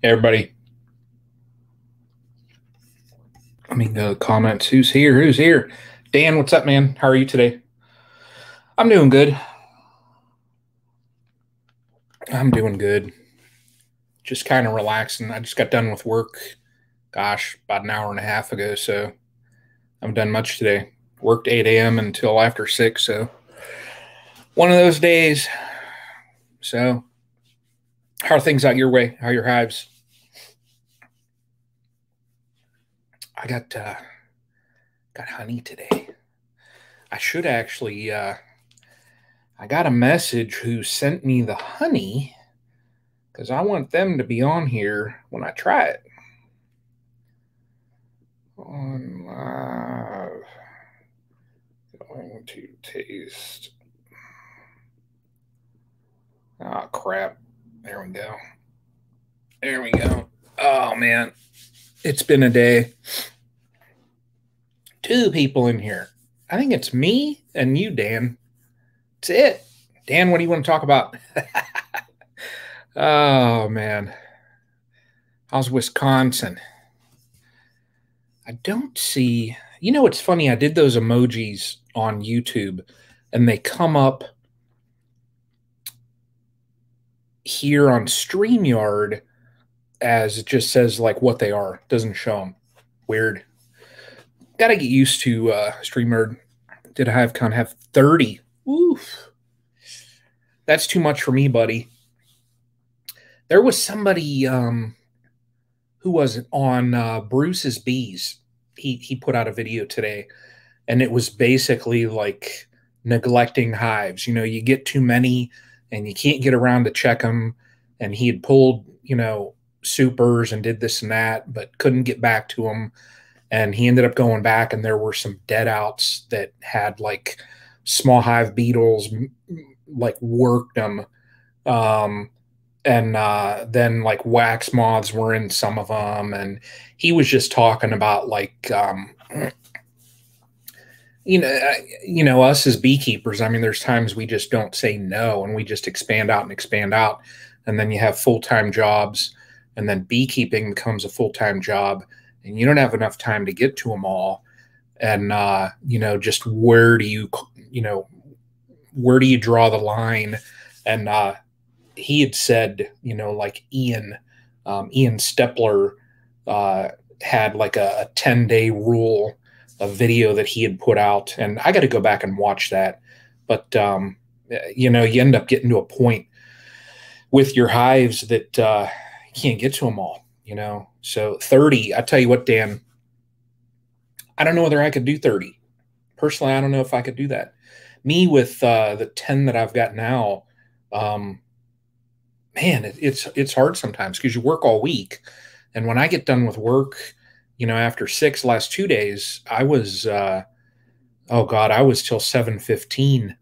Hey everybody, let me go comments. Who's here? Who's here? Dan, what's up, man? How are you today? I'm doing good. I'm doing good. Just kind of relaxing. I just got done with work, gosh, about an hour and a half ago, so I haven't done much today. Worked 8 a.m. until after 6, so one of those days. So, how are things out your way? How are your hives? I got honey today. I should actually. I got a message who sent me the honey because I want them to be on here when I try it. On live, going to taste. Oh crap! There we go. There we go. Oh man, it's been a day. 2 people in here. I think it's me and you, Dan. That's it. Dan, what do you want to talk about? Oh man, how's Wisconsin? I don't see. You know, it's funny. I did those emojis on YouTube, and they come up here on StreamYard as it just says like what they are. Doesn't show them. Weird. Got to get used to StreamYard. Did I have 30? Oof. That's too much for me, buddy. There was somebody who was it on Bruce's Bees. He put out a video today, and it was basically like neglecting hives. You know, you get too many, and you can't get around to check them. And he had pulled, supers and did this and that, but couldn't get back to them. And he ended up going back, and there were some dead outs that had like small hive beetles, like worked them. And then like wax moths were in some of them, and he was just talking about like us as beekeepers. I mean, there's times we just don't say no, and we just expand out and expand out, and then you have full-time jobs, and then beekeeping becomes a full-time job, and you don't have enough time to get to them all. And just where do you draw the line? And he had said, like Ian Stepler had like a 10-day rule, a video that he had put out. And I got to go back and watch that. But, you end up getting to a point with your hives that you can't get to them all, So 30, I tell you what, Dan, I don't know whether I could do 30. Personally, I don't know if I could do that. Me with the 10 that I've got now, man, it's hard sometimes because you work all week. And when I get done with work, after 6 last 2 days, I was, I was till 7:15,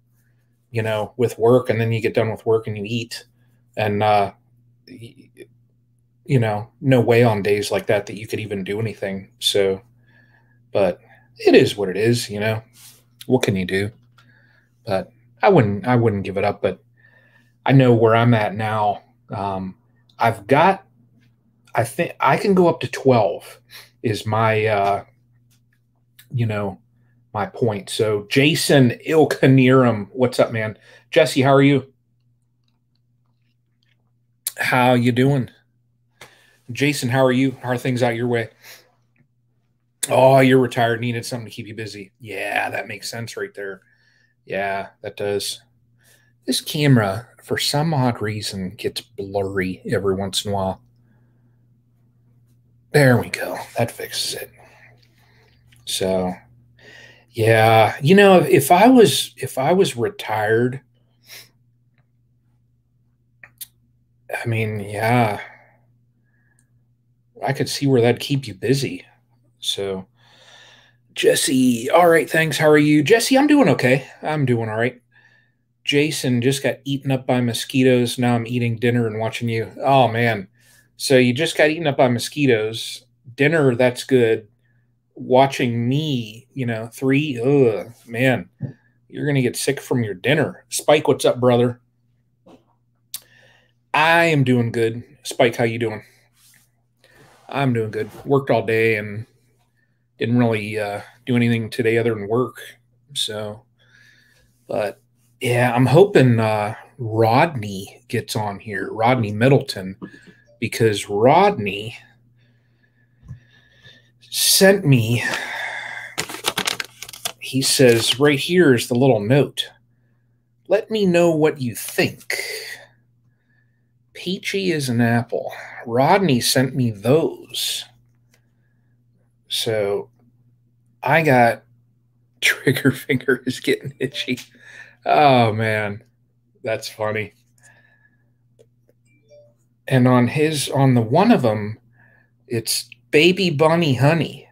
with work. And then you get done with work and you eat. And, no way on days like that you could even do anything. So, but it is what it is, what can you do? But I wouldn't give it up. But I know where I'm at now. I think I can go up to 12 is my, my point. So Jason Ilkaniram, what's up, man? Jesse, how are you? How you doing? Jason, how are you? How are things out your way? Oh, you're retired, needed something to keep you busy. Yeah, that makes sense right there. Yeah, that does. This camera, for some odd reason, gets blurry every once in a while. There we go. That fixes it. So, yeah, if I was retired, I mean, yeah, I could see where that'd keep you busy. So, Jesse, all right, thanks. How are you? Jesse, I'm doing okay. I'm doing all right. Jason just got eaten up by mosquitoes. Now I'm eating dinner and watching you. Oh, man. So you just got eaten up by mosquitoes. Dinner, that's good. Watching me, 3, man, you're going to get sick from your dinner. Spike, what's up, brother? I am doing good. Spike, how you doing? I'm doing good. Worked all day and didn't really do anything today other than work. So, but yeah, I'm hoping Rodney gets on here, Rodney Middleton, because Rodney sent me, he says, right here is the little note. Let me know what you think. Peachy as an apple. Rodney sent me those. So I got trigger finger is getting itchy. Oh man, that's funny. And on the one of them, it's baby bunny honey.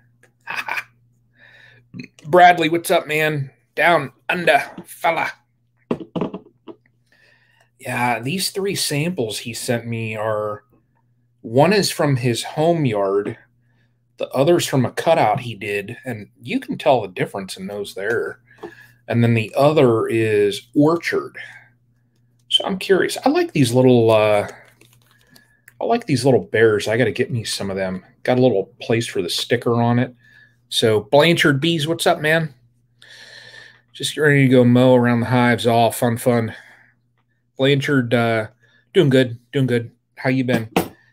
Bradley, what's up, man? Down under, fella. Yeah, these three samples he sent me are, one is from his home yard, the other's from a cutout he did, and you can tell the difference in those there. And then the other is orchard. So I'm curious. I like these little bears. I got to get me some of them. Got a little place for the sticker on it. So Blanchard Bees, what's up, man? Just ready to go mow around the hives. All fun. Blanchard, doing good. How you been?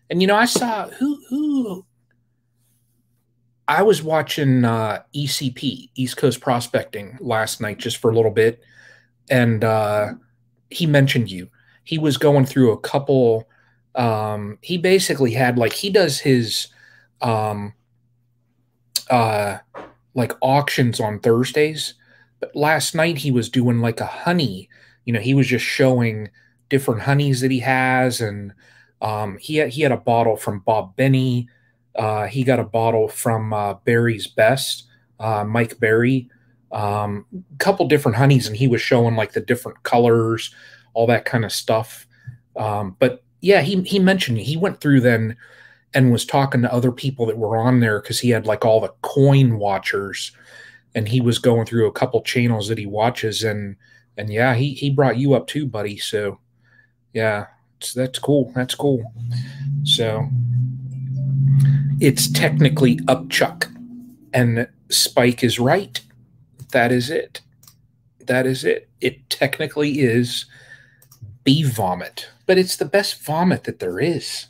And I saw who I was watching ECP, East Coast Prospecting, last night just for a little bit, and he mentioned you. He was going through a couple. He basically had, like, he does his like auctions on Thursdays, but last night he was doing like a honey. He was just showing different honeys that he has, and he had a bottle from Bob Benny. He got a bottle from Barry's Best, Mike Barry. Couple different honeys, and he was showing like the different colors, all that kind of stuff. But yeah, he mentioned he went through then and was talking to other people that were on there because he had like all the coin watchers, and he was going through a couple channels that he watches, and yeah, he brought you up too, buddy. So yeah, that's cool. That's cool. So it's technically upchuck, and Spike is right. That is it. It technically is bee vomit, but it's the best vomit that there is.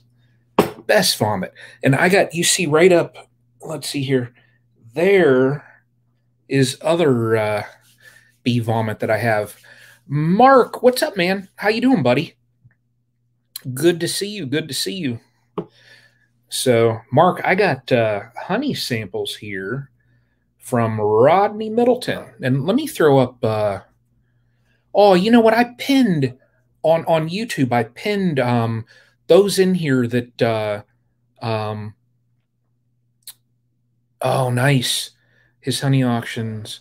Best vomit. And you see right up, let's see here, there is other bee vomit that I have. Mark, what's up, man? How you doing, buddy? Good to see you. So, Mark, I got honey samples here from Rodney Middleton. And let me throw up, oh, you know what? I pinned on YouTube, I pinned those in here that, oh, nice. His honey auctions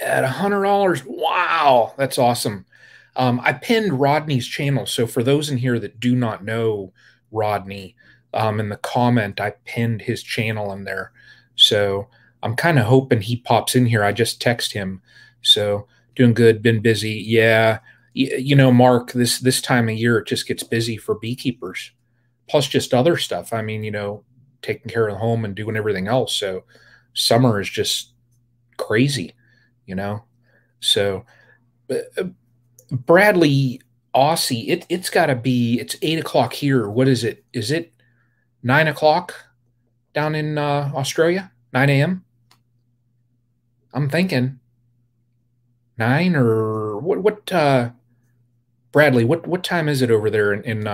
at $100. Wow, that's awesome. I pinned Rodney's channel. So for those in here that do not know Rodney, in the comment, I pinned his channel in there. So I'm kind of hoping he pops in here. I just text him. So doing good, been busy. Yeah. Mark, this time of year, it just gets busy for beekeepers, plus just other stuff. I mean, taking care of the home and doing everything else. So summer is just crazy, So Bradley Aussie, it's got to be, it's 8 o'clock here. What is it? Is it 9 o'clock down in Australia? 9 a.m.? I'm thinking 9 or what Bradley, what time is it over there in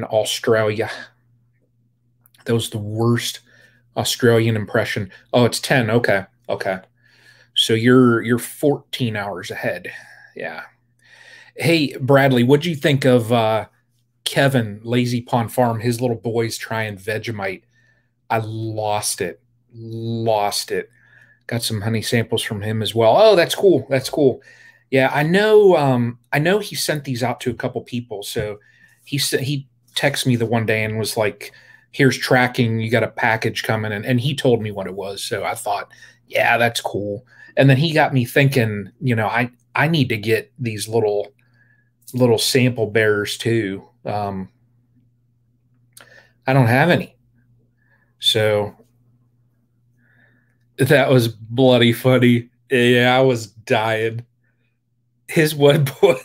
Australia? That was the worst Australian impression. Oh, it's 10. Okay. So you're 14 hours ahead. Yeah. Hey, Bradley, what'd you think of Kevin, Lazy Pond Farm, his little boys trying Vegemite? I lost it. Got some honey samples from him as well. Oh, that's cool. Yeah, I know he sent these out to a couple people. So he texted me the one day and was like, here's tracking, you got a package coming, and he told me what it was. So I thought, yeah, that's cool. And then he got me thinking, I need to get these little sample bearers too. I don't have any. So that was bloody funny. Yeah, I was dying. His what boy?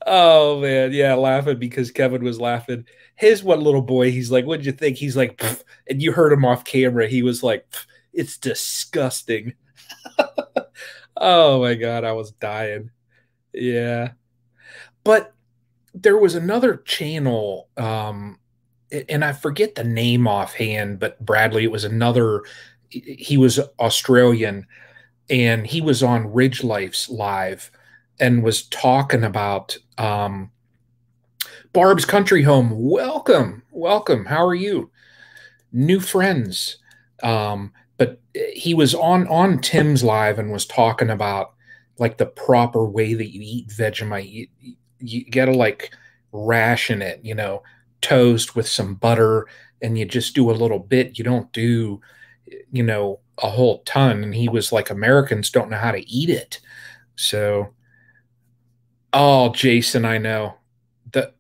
Oh man, yeah, laughing because Kevin was laughing. His one little boy, he's like, "What'd you think?" He's like, "Pff," and you heard him off camera. He was like, "Pff, it's disgusting." Oh my god, I was dying. Yeah, but there was another channel, and I forget the name offhand, but Bradley, it was another. He was Australian, and he was on Ridge Life's live, and was talking about Barb's Country Home. Welcome, welcome. How are you? New friends. But he was on Tim's live and was talking about like the proper way that you eat Vegemite. You gotta like ration it, toast with some butter, and you just do a little bit. You don't do, a whole ton. And he was like, Americans don't know how to eat it. So, oh, Jason, I know. The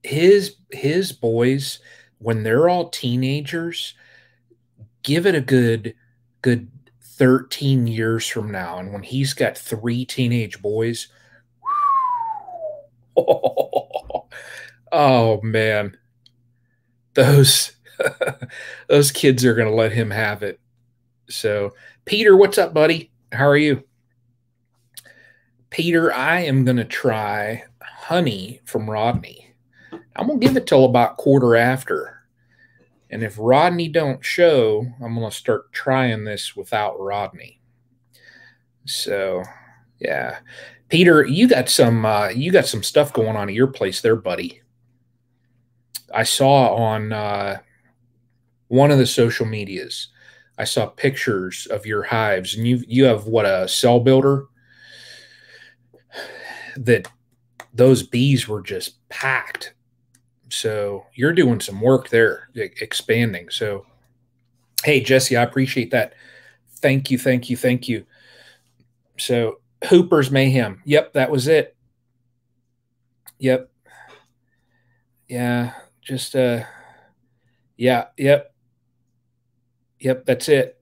his boys, when they're all teenagers, give it a good 13 years from now, and when he's got three teenage boys, oh man, those those kids are going to let him have it. So, Peter, what's up, buddy? How are you? Peter, I am going to try honey from Rodney. I'm going to give it till about quarter after. And if Rodney don't show, I'm going to start trying this without Rodney. So, yeah. Peter, you got some stuff going on at your place there, buddy. I saw on one of the social medias. I saw pictures of your hives, and you have what, a cell builder that those bees were just packed. So you're doing some work there, expanding. So hey, Jesse, I appreciate that. Thank you, thank you, thank you. So Hooper's Mayhem. Yep, that was it. Yep. Yeah. Just yeah, yep. Yep, that's it.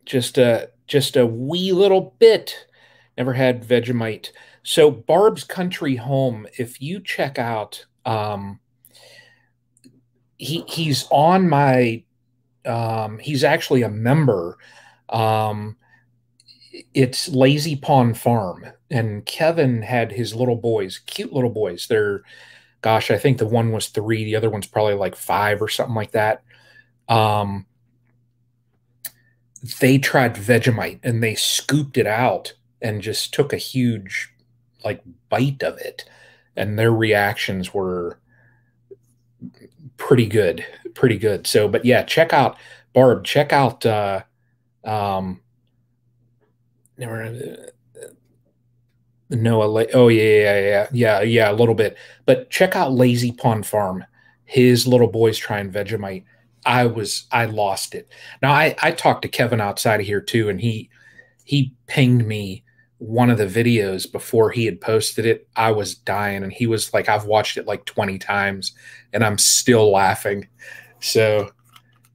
Just a wee little bit. Never had Vegemite. So Barb's Country Home, if you check out he's on my he's actually a member. Um it's Lazy Pond Farm, and Kevin had his little boys, cute little boys. They're, gosh, I think the one was 3, the other one's probably like 5 or something like that. Um, they tried Vegemite and they scooped it out and just took a huge like bite of it, and their reactions were pretty good, pretty good. So, but yeah, check out Barb. Check out um, never Noah. Oh yeah, a little bit. But check out Lazy Pond Farm. His little boys trying Vegemite. I lost it. Now I talked to Kevin outside of here too, and he pinged me one of the videos before he had posted it. I was dying, and he was like, I've watched it like 20 times, and I'm still laughing. So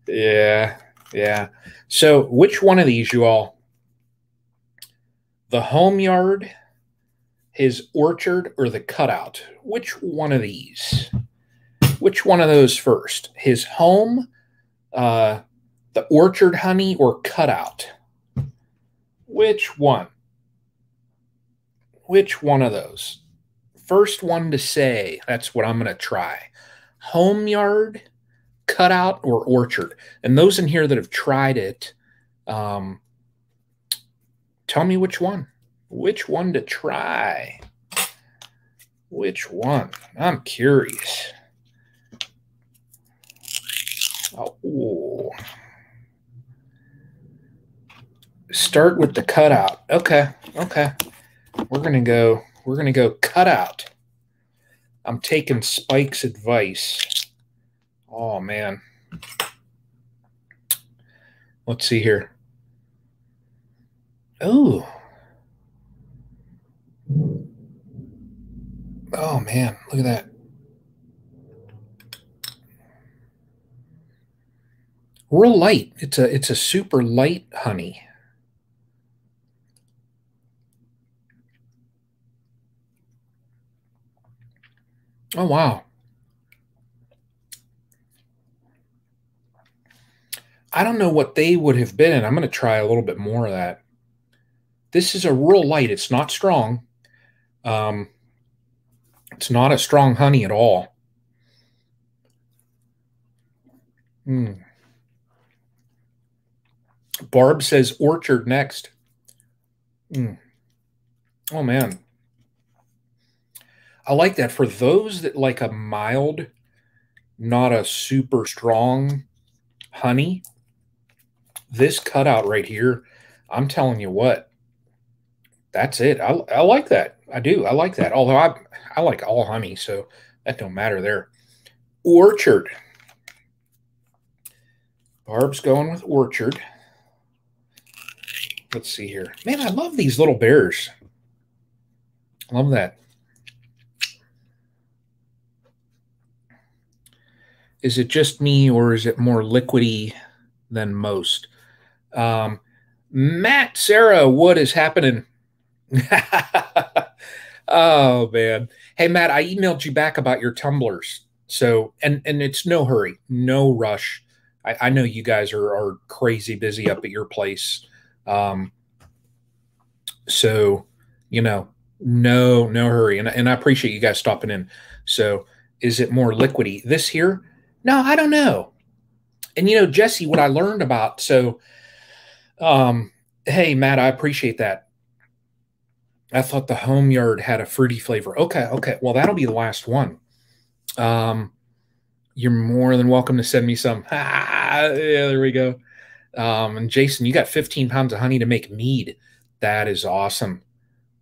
yeah, yeah. So which one of these, you all? The home yard, his orchard, or the cutout? Which one of these? Which one of those first? His home, uh, the orchard honey, or cutout? Which one? Which one of those? First one to say, that's what I'm going to try. Home yard, cutout, or orchard? And those in here that have tried it, um, tell me which one. Which one to try? Which one? I'm curious. Oh, start with the cutout. Okay, okay. We're gonna go cutout. I'm taking Spike's advice. Oh man. Let's see here. Oh. Oh man, look at that. Real light. It's a super light honey. Oh wow. I don't know what they would have been, and I'm going to try a little bit more of that. This is a real light. It's not strong. Um, it's not a strong honey at all. Mm. Barb says orchard next. Mm. Oh man, I like that. For those that like a mild, not a super strong honey, this cutout right here, I'm telling you what, that's it. I like that. I do. I like that. Although I like all honey, so that don't matter there. Orchard. Barb's going with orchard. Let's see here. Man, I love these little bears. Love that. Is it just me or is it more liquidy than most? Matt, Sarah, what is happening? Oh man. Hey Matt, I emailed you back about your tumblers. So and it's no hurry, no rush. I know you guys are crazy busy up at your place. Um, so you know, no hurry. And I appreciate you guys stopping in. So is it more liquidy? This here? No, I don't know. And Jesse, what I learned about, hey Matt, I appreciate that. I thought the home yard had a fruity flavor. Okay. Well, that'll be the last one. Um, you're more than welcome to send me some. Yeah, there we go. And Jason, you got 15 pounds of honey to make mead. That is awesome.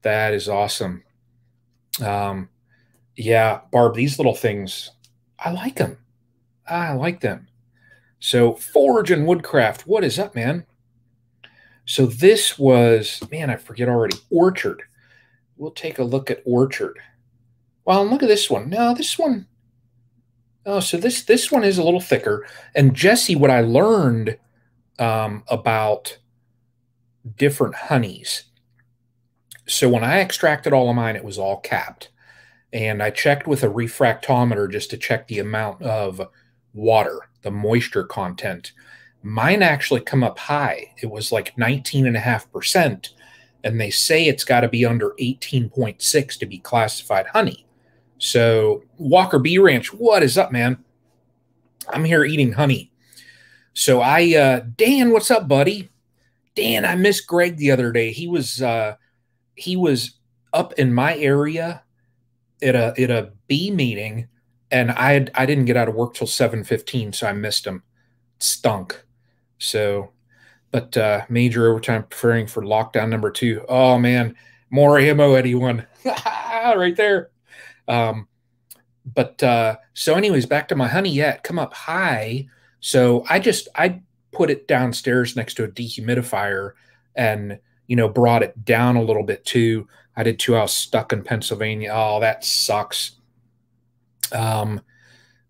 That is awesome. Um, yeah, Barb, these little things, I like them. I like them. So, Forge and Woodcraft, what is up, man? So, this was, man, I forget already. Orchard. We'll take a look at Orchard. Well, and look at this one. No, this one. Oh, so this one is a little thicker. And Jesse, what I learned about different honeys. So when I extracted all of mine, it was all capped. And I checked with a refractometer just to check the amount of water, the moisture content. Mine actually come up high. It was like 19.5%. And they say it's got to be under 18.6 to be classified honey. So Walker Bee Ranch, what is up, man? I'm here eating honey. So Dan, what's up, buddy? Dan, I missed Greg the other day. He was up in my area at a bee meeting, and I didn't get out of work till 7:15, so I missed him. It stunk. So, but major overtime preparing for lockdown number 2. Oh man, more ammo, anyone? Right there. But so anyways, back to my honey. Yeah, it come up high. So I put it downstairs next to a dehumidifier and brought it down a little bit too. I did too. I was stuck in Pennsylvania. Oh, that sucks. Um,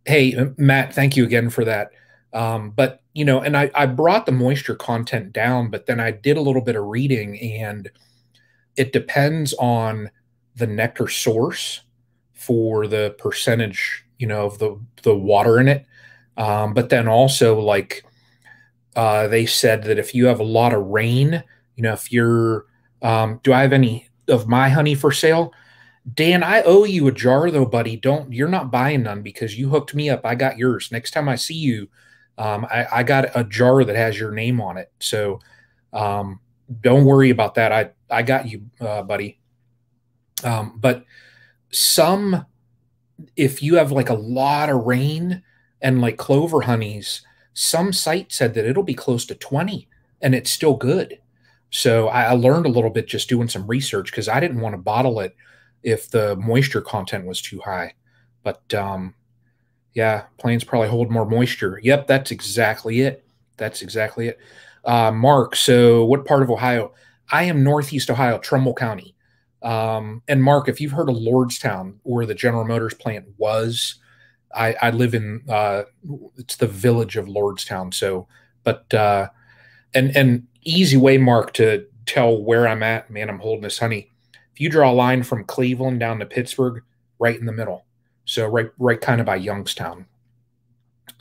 hey, Matt, thank you again for that. But and I brought the moisture content down, but then I did a little bit of reading, and it depends on the nectar source for the percentage, of the water in it. But then also, like, they said that if you have a lot of rain, if you're, do I have any of my honey for sale? Dan, I owe you a jar though, buddy. You're not buying none because you hooked me up. I got yours. Next time I see you, I got a jar that has your name on it. So, don't worry about that. I got you, buddy. But some, if you have like a lot of rain and like clover honeys, some site said that it'll be close to 20 and it's still good. So I learned a little bit just doing some research because I didn't want to bottle it if the moisture content was too high. But yeah, plains probably hold more moisture. Yep, that's exactly it. That's exactly it. Mark, so what part of Ohio? I am Northeast Ohio, Trumbull County. And Mark, if you've heard of Lordstown, where the General Motors plant was, I live in it's the village of Lordstown. So But and easy way, Mark, to tell where I'm at, man, I'm holding this honey. If you draw a line from Cleveland down to Pittsburgh, right in the middle. So right kind of by Youngstown.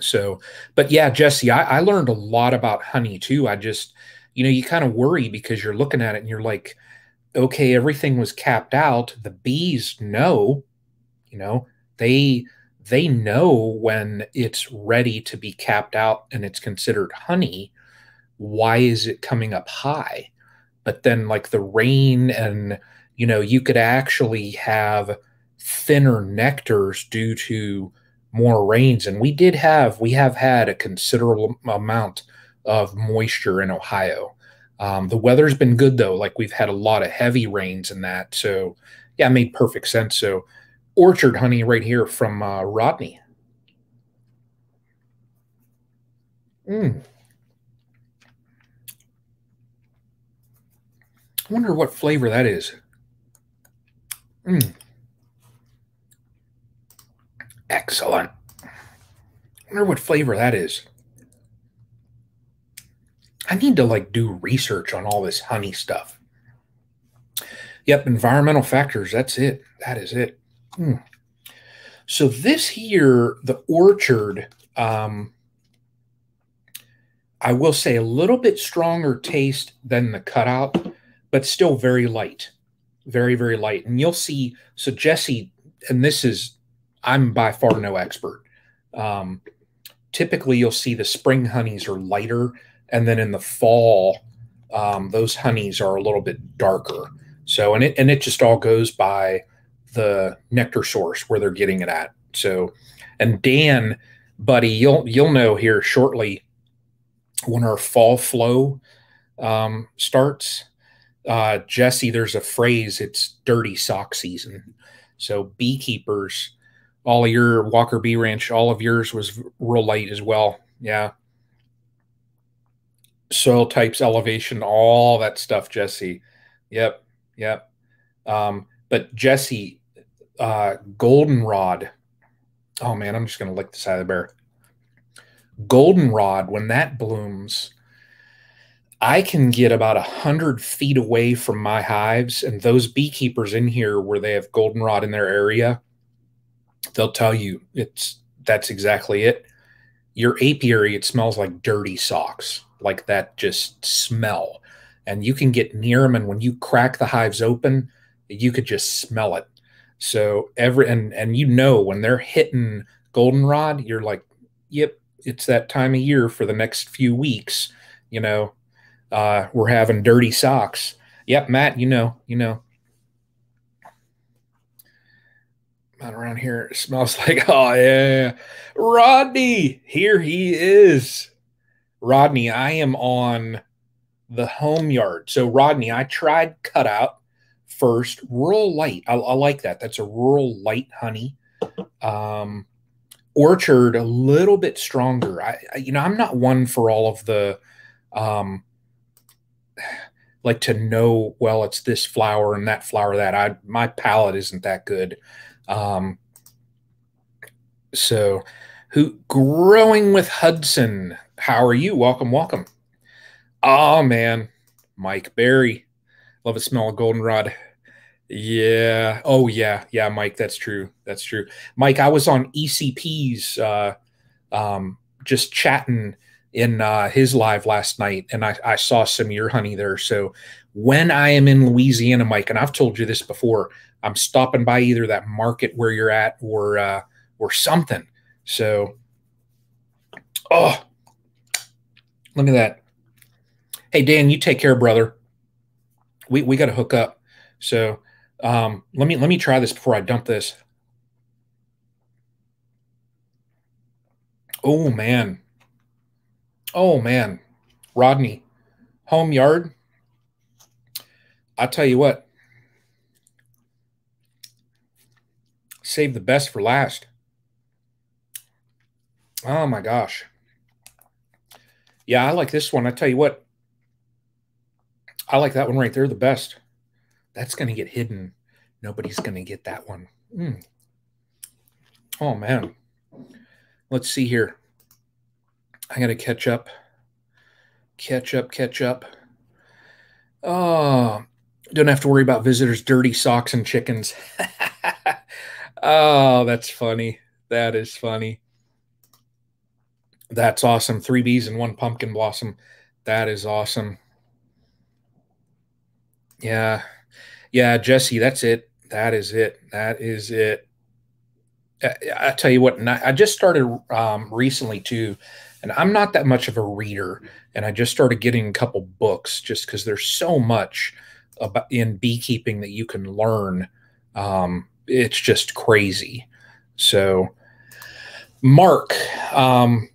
So, but yeah, Jesse, I learned a lot about honey too. I just, you kind of worry because you're looking at it and you're like, okay, everything was capped out. The bees know, you know, they they know when it's ready to be capped out and it's considered honey. Why is it coming up high? But then like the rain and you could actually have thinner nectars due to more rains. And we have had a considerable amount of moisture in Ohio. The weather's been good though, like we've had a lot of heavy rains and that. So yeah, it made perfect sense. So orchard honey right here from Rodney. Mm. I wonder what flavor that is. Mm. Excellent. I wonder what flavor that is. I need to like do research on all this honey stuff. Yep, environmental factors. That's it. That is it. Mm. So this here, the orchard, I will say a little bit stronger taste than the cutout, but still very light, very very light. And you'll see. So Jesse, and this is, I'm by far no expert. Um, Typically you'll see the spring honeys are lighter, and then in the fall those honeys are a little bit darker. So and it just all goes by the nectar source where they're getting it at. So, and Dan, buddy, you'll know here shortly when our fall flow starts. Jesse, there's a phrase, it's dirty sock season. So beekeepers, all of your Walker Bee Ranch, all of yours was real light as well. Yeah. Soil types, elevation, all that stuff, Jesse. Yep. Yep. But Jesse, goldenrod. Oh man, I'm just gonna lick the side of the bear. Goldenrod, when that blooms, I can get about 100 feet away from my hives, and those beekeepers in here where they have goldenrod in their area, they'll tell you that's exactly it. Your apiary, it smells like dirty socks, like that just smell. And you can get near them, and when you crack the hives open, you could just smell it. So and when they're hitting goldenrod, you're like, yep, it's that time of year for the next few weeks. You know, we're having dirty socks. Yep, Matt, not around here. It smells like, oh yeah, Rodney, here he is. Rodney, I am on the home yard. So Rodney, I tried cutout first, rural light. I like that. That's a rural light honey. Um, Orchard a little bit stronger. I'm not one for all of the um, like to know, well, it's this flower and that flower that. My palate isn't that good. Um, so who growing with Hudson? How are you? Welcome, welcome. Oh man, Mike Berry. Love the smell of goldenrod. Yeah. Oh yeah. Yeah, Mike, that's true. That's true. Mike, I was on ECP's just chatting in his live last night, and I saw some of your honey there. So when I am in Louisiana, Mike, and I've told you this before, I'm stopping by either that market where you're at or something. So, oh, look at that. Hey Dan, you take care, brother. We got to hook up. So let me try this before I dump this. Oh man. Oh man. Rodney, home yard. I'll tell you what, save the best for last. Oh my gosh. Yeah, I like this one. I tell you what, I like that one right there the best. That's going to get hidden. Nobody's going to get that one. Mm. Oh man. Let's see here. I got to catch up. Catch up, catch up. Oh, don't have to worry about visitors' dirty socks and chickens. Oh, that's funny. That is funny. That's awesome. Three bees and one pumpkin blossom. That is awesome. Yeah. Yeah, Jesse, that's it. That is it. That is it. I tell you what, I just started recently too, and I'm not that much of a reader, and I just started getting a couple books just because there's so much about in beekeeping that you can learn. It's just crazy. So, Mark, um,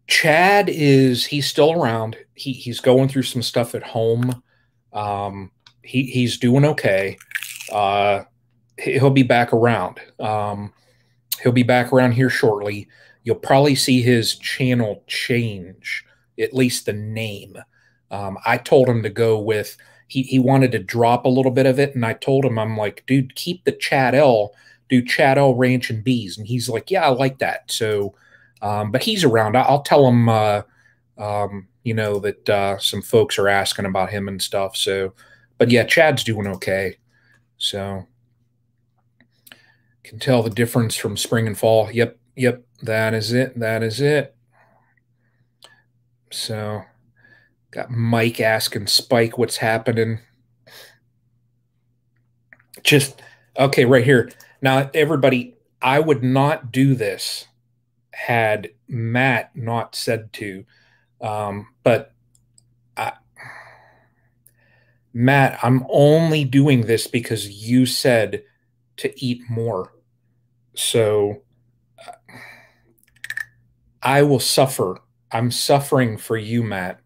Chad he's still around. He's going through some stuff at home. He's doing okay. Uh, he'll be back around. He'll be back around here shortly. You'll probably see his channel change, at least the name. I told him to go with he wanted to drop a little bit of it, and I told him, I'm like, dude, keep the Chad L, do Chad L Ranch and Bees, and he's like, yeah, I like that. So, but he's around. I'll tell him, that some folks are asking about him and stuff. So, but yeah, Chad's doing okay. So can tell the difference from spring and fall. Yep, yep, that is it. That is it. So got Mike asking Spike what's happening. Just okay, right here. Now, everybody, I would not do this had Matt not said to. But I, Matt, I'm only doing this because you said to eat more. So I will suffer. I'm suffering for you, Matt.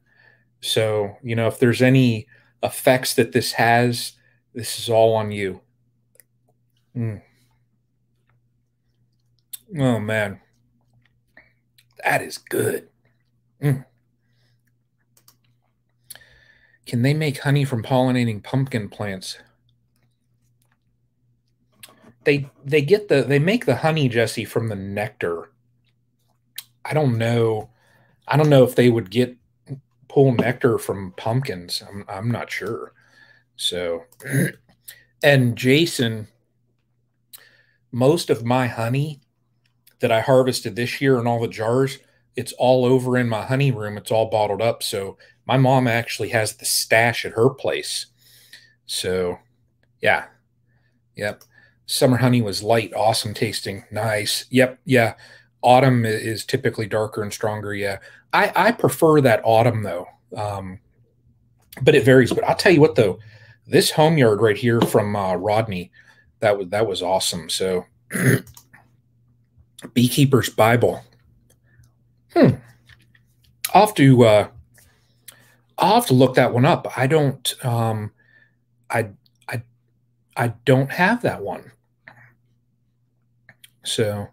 So, if there's any effects that this has, this is all on you. Mm. Oh, man. That is good. Mm. Can they make honey from pollinating pumpkin plants? They make the honey, Jesse, from the nectar. I don't know. I don't know if they would pull nectar from pumpkins. I'm not sure. So, and Jason, most of my honey that I harvested this year in all the jars, it's all over in my honey room. It's all bottled up. So my mom actually has the stash at her place. So yeah, yep. Summer honey was light, awesome tasting, nice. Yep, yeah. Autumn is typically darker and stronger. Yeah, I prefer that autumn though, but it varies. But I'll tell you what though, this home yard right here from Rodney, that was awesome. So Beekeeper's Bible. I'll have to uh, I'll have to look that one up. I don't I I I don't have that one. So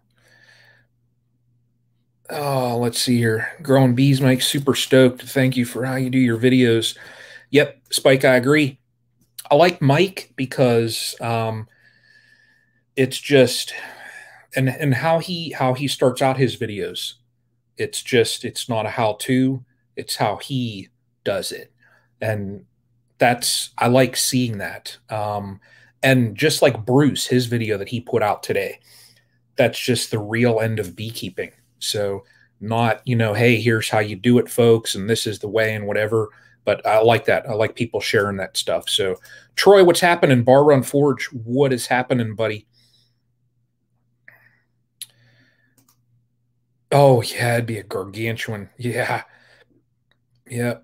oh, let's see here. Growing Bees, Mike, super stoked. Thank you for how you do your videos. Yep, Spike, I agree. I like Mike because it's just and how he starts out his videos. It's not a how to, it's how he does it. And I like seeing that. And just like Bruce, his video that he put out today, that's just the real end of beekeeping. So not, hey, here's how you do it, folks, and this is the way and whatever. But I like that. I like people sharing that stuff. So Troy, what's happening? Bar Run Forge, what is happening, buddy? Oh yeah, it'd be a gargantuan. Yeah. Yeah.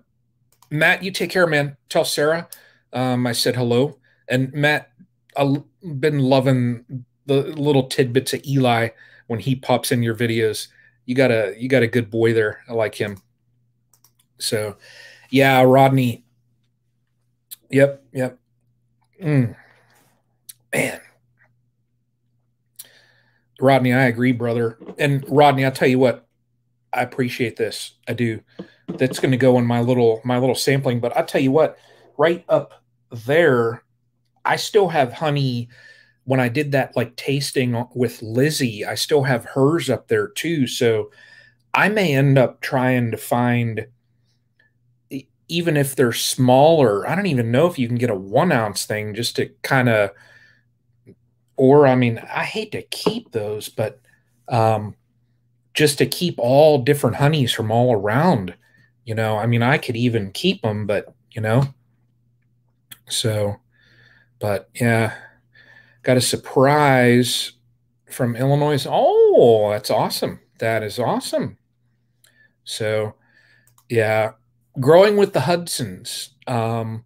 Matt, you take care, man. Tell Sarah I said hello. And Matt, I've been loving the little tidbits of Eli when he pops in your videos. You got a good boy there. I like him. So yeah, Rodney. Yep, yep. Man. Rodney, I agree, brother. And Rodney, I'll tell you what, I appreciate this. I do. That's going to go in my little sampling. But I'll tell you what, right up there, I still have honey. When I did that like tasting with Lizzie, I still have hers up there too. So I may end up trying to find even if they're smaller, I don't even know if you can get a 1 ounce thing just to kind of, or I mean, I hate to keep those, but um, just to keep all different honeys from all around. I mean, I could even keep them, but so, but yeah, got a surprise from Illinois. Oh, that's awesome. That is awesome. So, yeah, growing with the Hudsons. Matt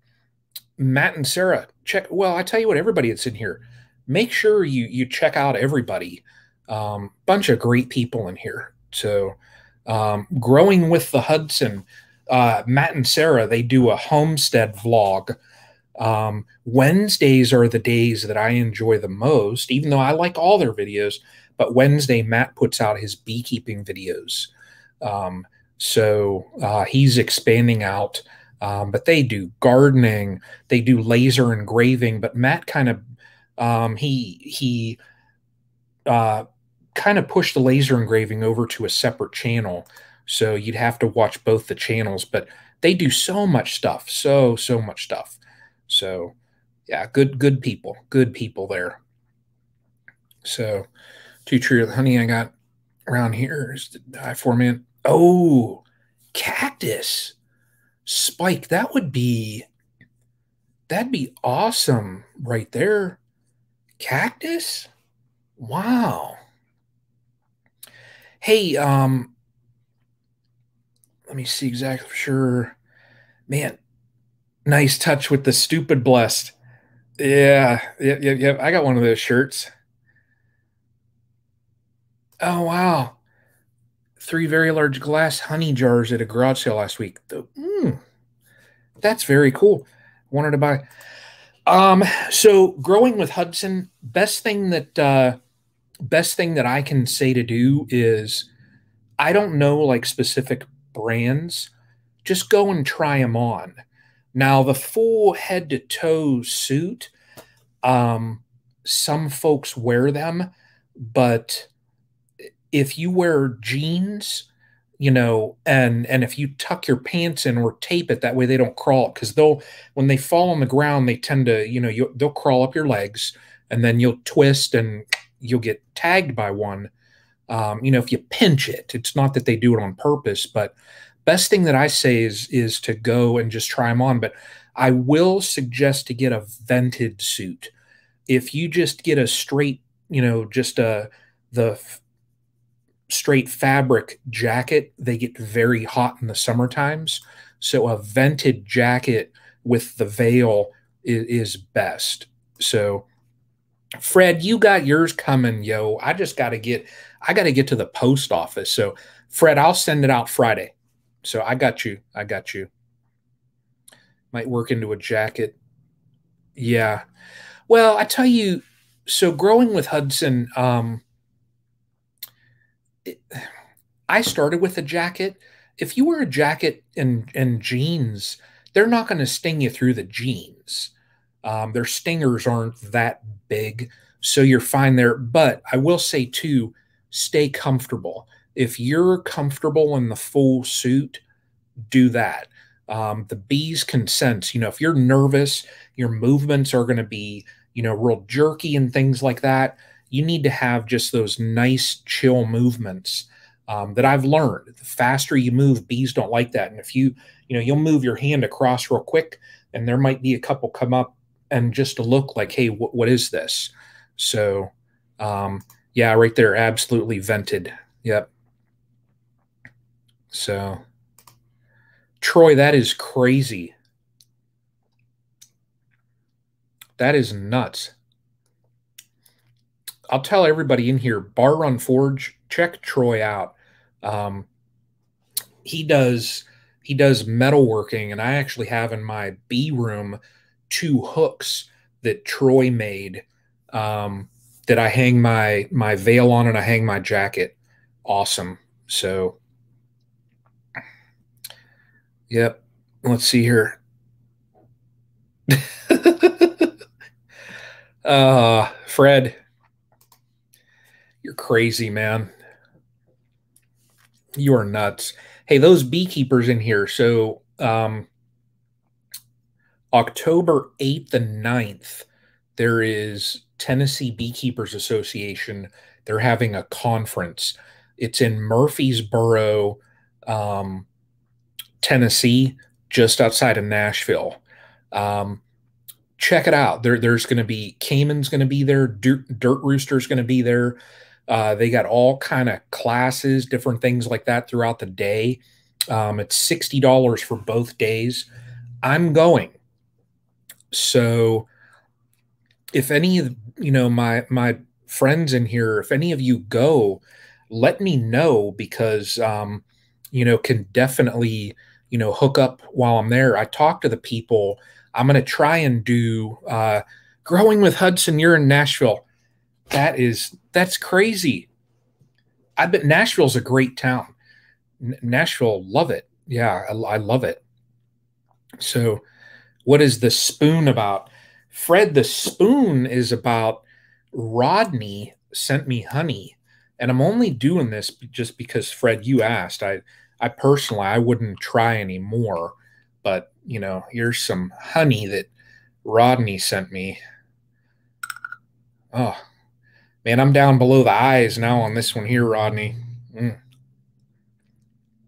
and Sarah, check. Well, I tell you what, everybody that's in here, make sure you check out everybody. Bunch of great people in here. So, growing with the Hudson, Matt and Sarah, they do a homestead vlog. Wednesdays are the days that I enjoy the most, even though I like all their videos. But Wednesday, Matt puts out his beekeeping videos. Um, so he's expanding out. But they do gardening, they do laser engraving. But Matt kind of he uh, kind of pushed the laser engraving over to a separate channel. So you'd have to watch both the channels. But they do so much stuff, so much stuff. So yeah, good people there. So two tree of the honey I got around here is the die for man. Oh, cactus spike. That'd be awesome right there. Cactus? Wow. Hey, let me see exactly for sure. Man, nice touch with the stupid blessed. Yeah, yep. I got one of those shirts. Oh wow. Three very large glass honey jars at a garage sale last week. That's very cool. Wanted to buy. So growing with Hudson, best thing that I can say to do is I don't know like specific brands. Just go and try them on. Now the full head to toe suit, um, some folks wear them, but if you wear jeans, and if you tuck your pants in or tape it that way they don't crawl because they'll when they fall on the ground they tend to they'll crawl up your legs and then you'll twist and you'll get tagged by one. If you pinch it, it's not that they do it on purpose, but best thing that I say is to go and just try them on. But I will suggest to get a vented suit. If you just get a straight, just the straight fabric jacket, they get very hot in the summer times. So a vented jacket with the veil is best. So Fred, you got yours coming, yo. I got to get to the post office. So Fred, I'll send it out Friday. So I got you. I got you. Might work into a jacket. Yeah. Well, I tell you, so growing with Hudson, I started with a jacket. If you wear a jacket and jeans, they're not going to sting you through the jeans. Their stingers aren't that big, so you're fine there. But I will say too, stay comfortable. If you're comfortable in the full suit, do that. The bees can sense, if you're nervous, your movements are going to be, real jerky and things like that. You need to have just those nice, chill movements that I've learned. The faster you move, bees don't like that. And if you'll move your hand across real quick, and there might be a couple come up and just to look like, hey, what is this? So, yeah, right there, absolutely vented. Yep. So, Troy, that is crazy. That is nuts. I'll tell everybody in here, Bar Run Forge, check Troy out. Um, he does metalworking, and I actually have in my B room 2 hooks that Troy made, that I hang my veil on and I hang my jacket. Awesome. So, yep. Let's see here. Fred, you're crazy, man. You are nuts. Hey, those beekeepers in here. So, October 8th and 9th, there is Tennessee Beekeepers Association. They're having a conference. It's in Murfreesboro, um, Tennessee, just outside of Nashville. Um, Check it out. There's going to be Cayman's going to be there. Dirt Rooster's going to be there. They got all kind of classes, different things like that throughout the day. It's $60 for both days. I'm going. So if any of my friends in here, if any of you go, let me know because can definitely hook up while I'm there. I talk to the people. I'm gonna try and do growing with Hudson. You're in Nashville. That's crazy. I bet Nashville's a great town. Nashville, love it. Yeah, I love it. So, what is the spoon about? Fred, the spoon is about Rodney sent me honey, and I'm only doing this just because Fred, you asked. I personally, I wouldn't try anymore, but here's some honey that Rodney sent me. Oh man, I'm down below the eyes now on this one here, Rodney. Mm.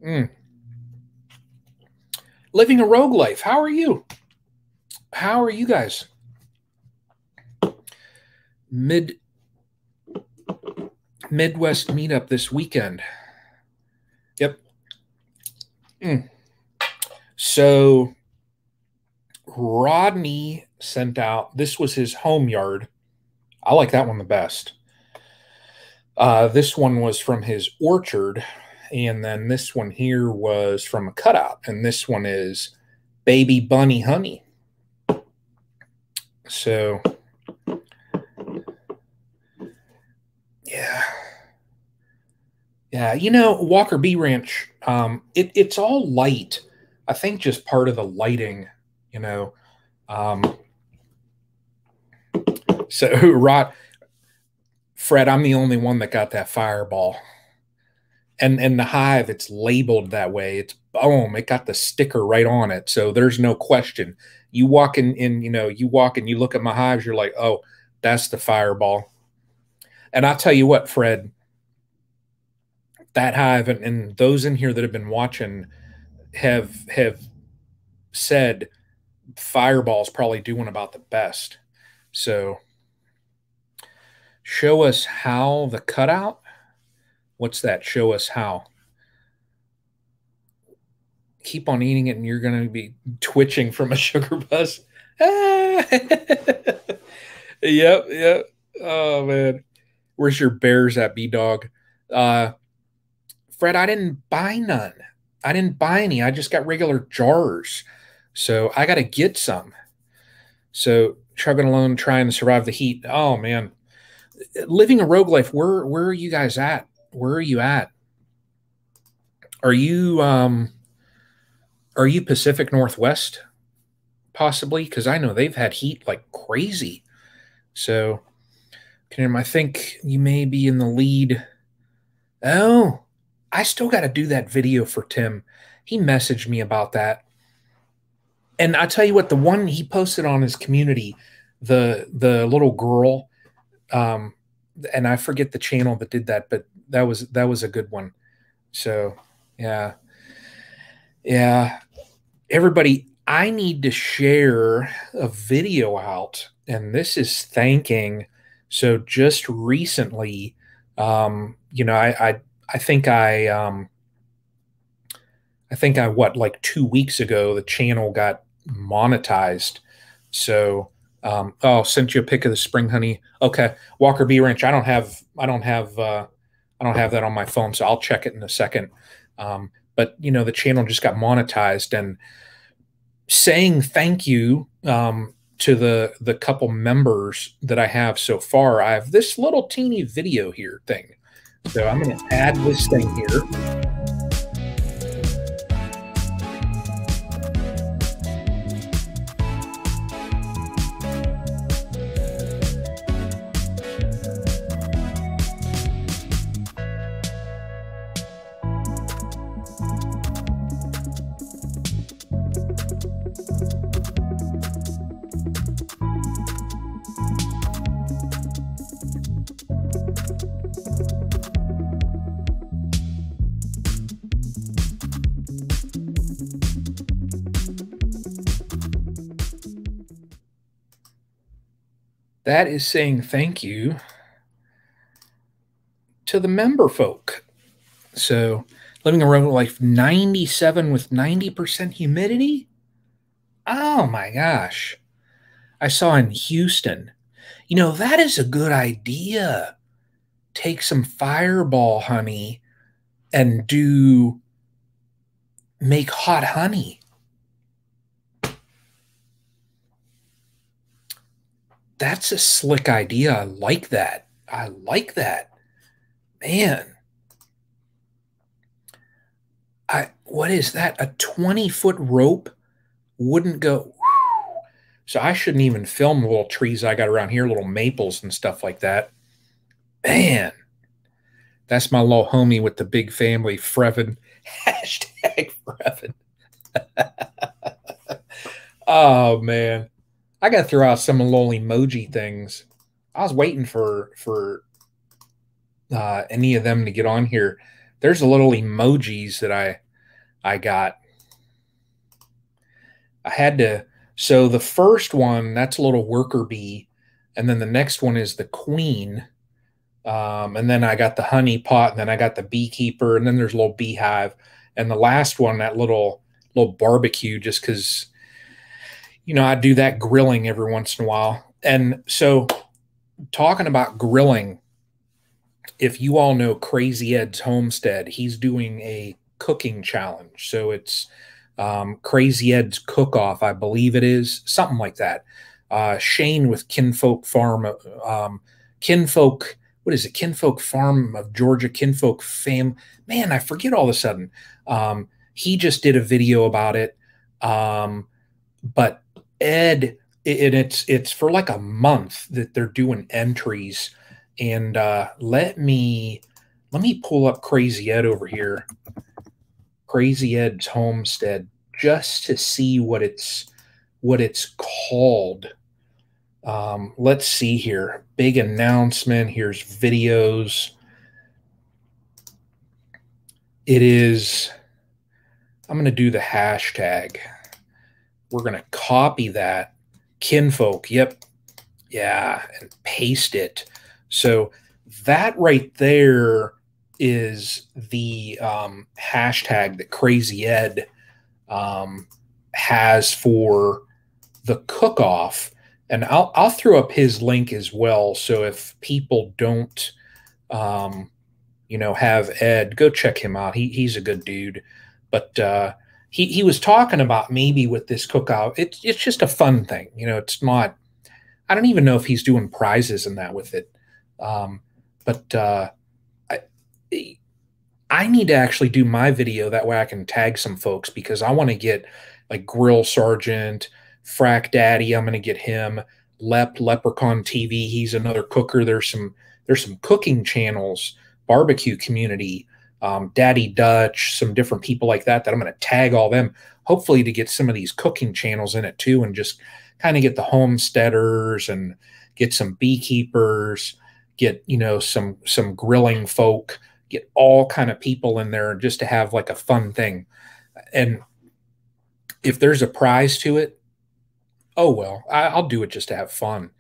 Mm. Living a rogue life. How are you? How are you guys? Midwest meetup this weekend. Yep. So Rodney sent out, this was his home yard. I like that one the best. This one was from his orchard, and then this one here was from a cutout, and this one is baby bunny honey. So yeah, Walker Bee Ranch, it's all light. I think just part of the lighting, So Fred, I'm the only one that got that fireball. And the hive, it's labeled that way. It's boom, it got the sticker right on it. So there's no question. You walk in, you walk and you look at my hives, you're like, oh, that's the fireball. And I'll tell you what, Fred, that hive and those in here that have been watching have said fireball's probably doing about the best. So show us how the cutout. What's that? Show us how. Keep on eating it and you're going to be twitching from a sugar buzz. Yep. Oh, man. Where's your bears at, B-Dog? Fred, I didn't buy none. I didn't buy any. I just got regular jars. So I got to get some. So chugging alone, trying to survive the heat. Oh, man. Living a rogue life, where are you guys at? Where are you at? Are you Pacific Northwest possibly? Because I know they've had heat like crazy. So I think you may be in the lead. Oh, I still got to do that video for Tim. He messaged me about that. And I tell you what, the one he posted on his community, the little girl, and I forget the channel that did that, but that was a good one. So yeah. Everybody, I need to share a video out, and this is thanking. So just recently, I think like 2 weeks ago, the channel got monetized. So, sent you a pic of the spring honey. Okay. Walker Bee Ranch. I don't have that on my phone, so I'll check it in a second. But the channel just got monetized, and saying thank you, to the couple members that I have so far. I have this little teeny video here thing. So I'm going to add this thing here. That is saying thank you to the member folk. So, living a remote life 97 with 90% humidity? Oh my gosh. I saw in Houston. You know, that is a good idea. Take some fireball honey and make hot honey. That's a slick idea. I like that. I like that. Man. What is that? A 20-foot rope wouldn't go. So I shouldn't even film the little trees I got around here, little maples and stuff like that. Man, that's my little homie with the big family, Frevin. Hashtag Frevin. Oh man, I got to throw out some little emoji things. I was waiting for any of them to get on here. There's a little emojis that I got. I had to. So the first one, that's a little worker bee, and then the next one is the queen. And then I got the honey pot, and then I got the beekeeper, and then there's a little beehive, and the last one, that little barbecue, just because I do that grilling every once in a while. And so, talking about grilling, if you all know Crazy Ed's Homestead, he's doing a cooking challenge. So it's Crazy Ed's Cook Off, I believe it is, something like that. Shane with Kinfolk Farm, Kinfolk, what is it? Kinfolk Farm of Georgia, Kinfolk Fam. Man, I forget all of a sudden. He just did a video about it. But Ed, it's for like a month that they're doing entries. And let me pull up Crazy Ed over here. Crazy Ed's Homestead, just to see what it's called. Let's see here. Big announcement. Here's videos. It is. I'm going to do the hashtag. We're going to copy that. Kinfolk. Yep. Yeah. And paste it. So that right there is the hashtag that Crazy Ed has for the cook-off. And I'll throw up his link as well. So if people don't, have Ed, go check him out. He's a good dude. But he was talking about maybe with this cook-off, it's just a fun thing. It's not. I don't even know if he's doing prizes and that with it. But I need to actually do my video, that way I can tag some folks, because I want to get like Grill Sergeant, Frack Daddy. I'm going to get him. Leprechaun TV. He's another cooker. There's some cooking channels, barbecue community, Daddy Dutch, some different people like that I'm going to tag all them. Hopefully to get some of these cooking channels in it too, and just kind of get the homesteaders and get some beekeepers, get some grilling folk, get all kind of people in there just to have like a fun thing. And if there's a prize to it, oh well, I'll do it just to have fun.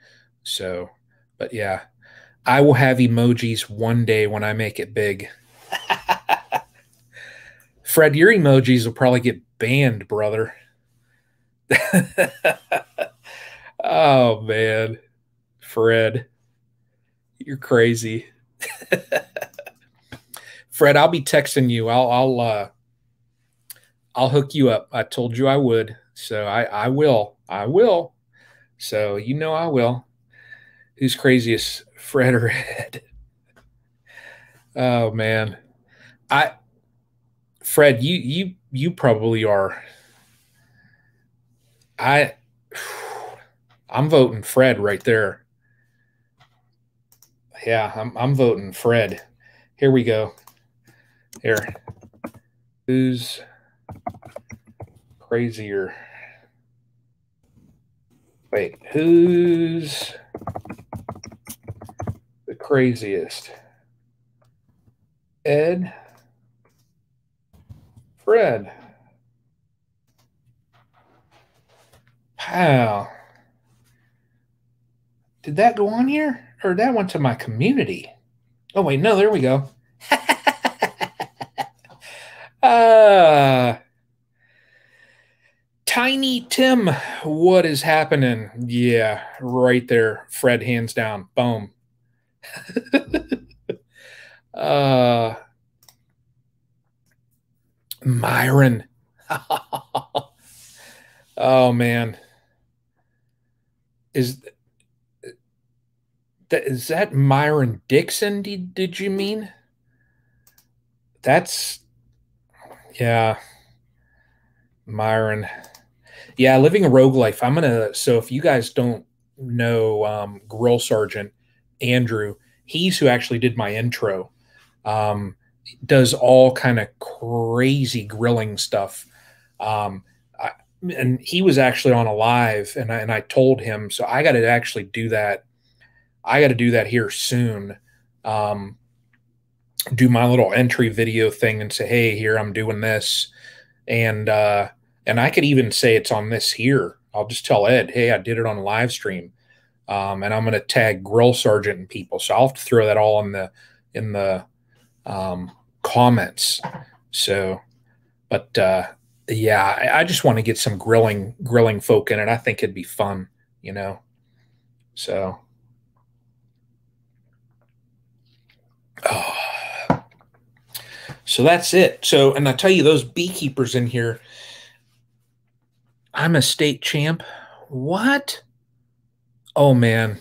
So, but yeah, I will have emojis one day when I make it big. Fred, your emojis will probably get banned, brother. Oh man, Fred, you're crazy. Fred, I'll be texting you. I'll hook you up. I told you I would, so I will. I will. So I will. Who's craziest, Fred or Ed? Oh man, Fred, you probably are. I'm voting Fred right there. Yeah, I'm voting Fred. Here we go. Here. Who's crazier? Wait, who's the craziest? Ed? Fred? Wow. Did that go on here? Or that went to my community? Oh, wait, no, there we go. uh, Tiny Tim, what is happening? Yeah, right there. Fred, hands down. Boom. uh, Myron. Oh, man. Is that Myron Dixon? Did you mean? That's, yeah, Myron. Yeah, living a rogue life. So if you guys don't know Grill Sergeant Andrew, he's who actually did my intro. Um, does all kind of crazy grilling stuff. Um, I, and he was actually on a live, and I told him, so I got to actually do that. I got to do that here soon. Um, do my little entry video thing and say, hey, here I'm doing this, and I could even say it's on this here. I'll just tell Ed, hey, I did it on a live stream, and I'm going to tag Grill Sergeant and people. So I'll have to throw that all in the comments. So, but yeah, I just want to get some grilling folk in it. I think it'd be fun, you know. So, oh. So that's it. So, and I tell you, those beekeepers in here, I'm a state champ. What? Oh man.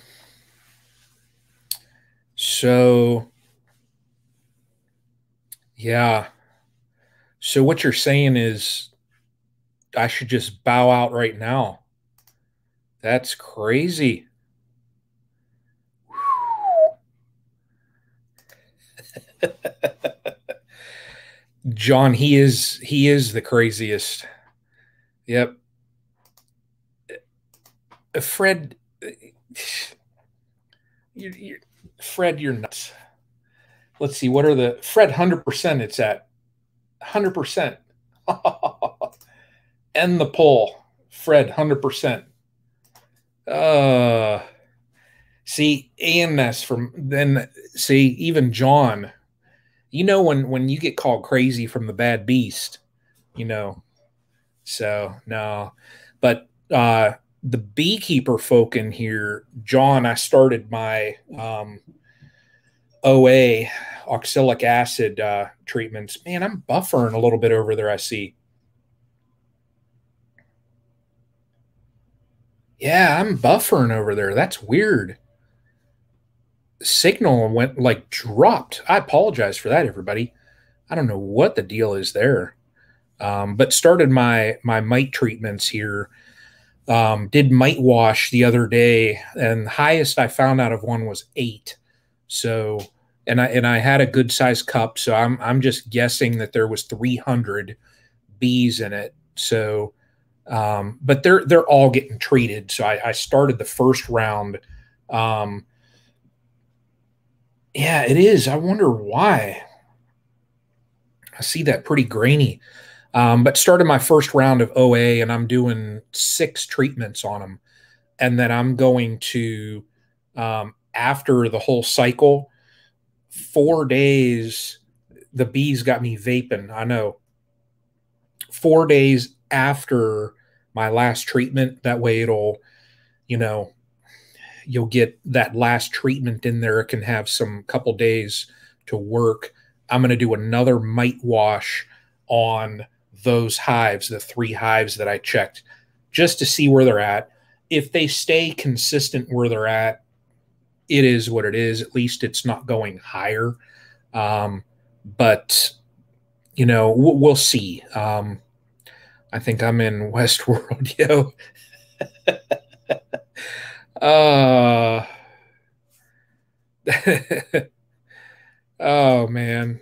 So, yeah. So what you're saying is I should just bow out right now. That's crazy. John, he is the craziest. Yep. Fred, you Fred, you're nuts. Let's see, what are the Fred 100%? It's at 100%. End the poll, Fred 100%. Uh, see, AMS from then. See, even John. You know when you get called crazy from the bad beast, you know. So no, but the beekeeper folk in here, John. I started my OA oxalic acid treatments. Man, I'm buffering a little bit over there. I see. Yeah, I'm buffering over there. That's weird. Signal went like dropped. I apologize for that, everybody. I don't know what the deal is there. But started my mite treatments here. Did mite wash the other day, and the highest I found out of one was 8. So, and I had a good sized cup, so I'm just guessing that there was 300 bees in it. So, but they're all getting treated. So I started the first round. Um, yeah, it is. I wonder why. I see that pretty grainy. But started my first round of OA, and I'm doing 6 treatments on them, and then I'm going to after the whole cycle, 4 days. The bees got me vaping. I know. 4 days after my last treatment. That way, you know, you'll get that last treatment in there. It can have some couple days to work. I'm going to do another mite wash on those hives, the 3 hives that I checked, just to see where they're at. If they stay consistent where they're at, it is what it is. At least it's not going higher. But, you know, we'll see. I think I'm in Westworld, yo. uh, oh, man.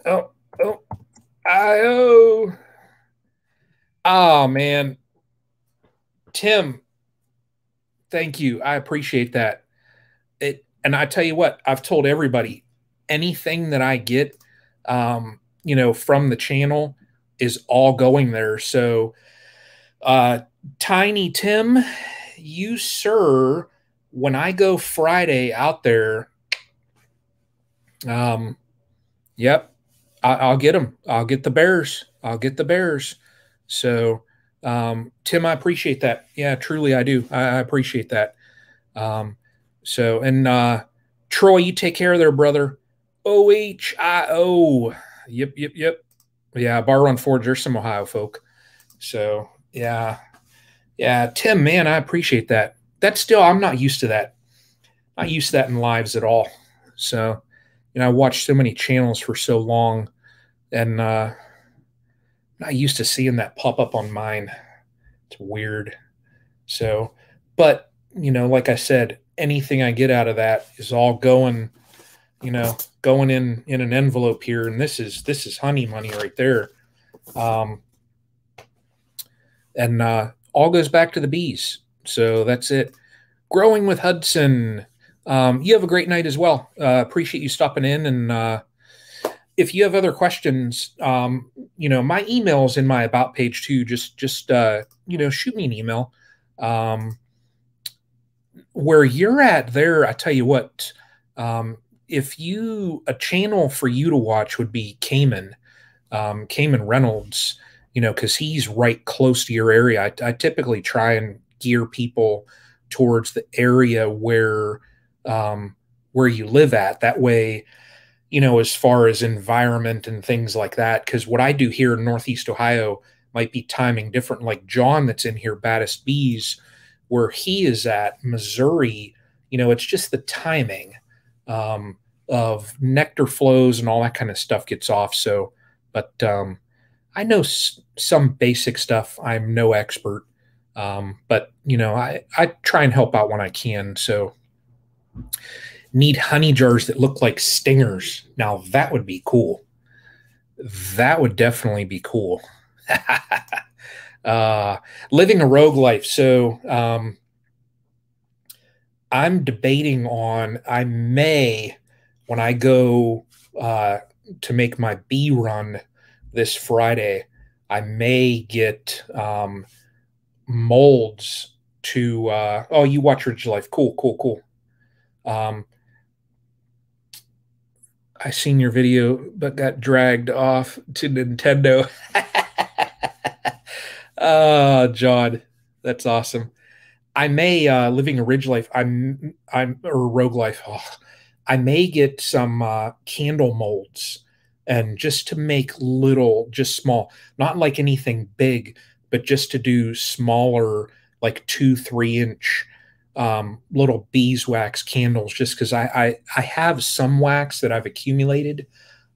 Oh, oh, oh. Oh, man. Tim, thank you. I appreciate that. And I tell you what, I've told everybody, anything that I get, you know, from the channel is all going there. So Tiny Tim, you sir, when I go Friday out there, um, yep, I'll get them. I'll get the bears. I'll get the bears. So, Tim, I appreciate that. Yeah, truly, I do. I appreciate that. Um, so, and Troy, you take care of there, brother. OHIO. Yep, yep, yep. Yeah, Bar Run Forge. There's some Ohio folk. So, yeah, yeah. Tim, man, I appreciate that. That's still, I'm not used to that. Not used to that in lives at all. So, I watched so many channels for so long, and not used to seeing that pop up on mine. It's weird. So, but like I said, anything I get out of that is all going, going in an envelope here, and this is honey money right there. Um, and all goes back to the bees. So that's it. Growing with Hudson. You have a great night as well. Appreciate you stopping in, and if you have other questions, my email's in my about page too. Just shoot me an email. Where you're at there, I tell you what, if a channel for you to watch would be Cayman Reynolds, because he's right close to your area. I typically try and gear people towards the area where you live at. That way, as far as environment and things like that, because what I do here in Northeast Ohio might be timing different. Like John that's in here, Baddest Bees, where he is at, Missouri, it's just the timing of nectar flows and all that kind of stuff gets off. So, but I know some basic stuff. I'm no expert, but I try and help out when I can. So, need honey jars that look like stingers. Now that would be cool. That would definitely be cool. Living a rogue life. So I'm debating on, I may, when I go to make my bee run this Friday, I may get molds to, oh, you watch Ridge Life. Cool, cool, cool. I seen your video, but got dragged off to Nintendo. Oh, John, that's awesome. I may living a ridge life. I'm or rogue life. Oh, I may get some candle molds, and just to make little, just small, not like anything big, but just to do smaller, like 2-3 inch little beeswax candles. Just because I have some wax that I've accumulated,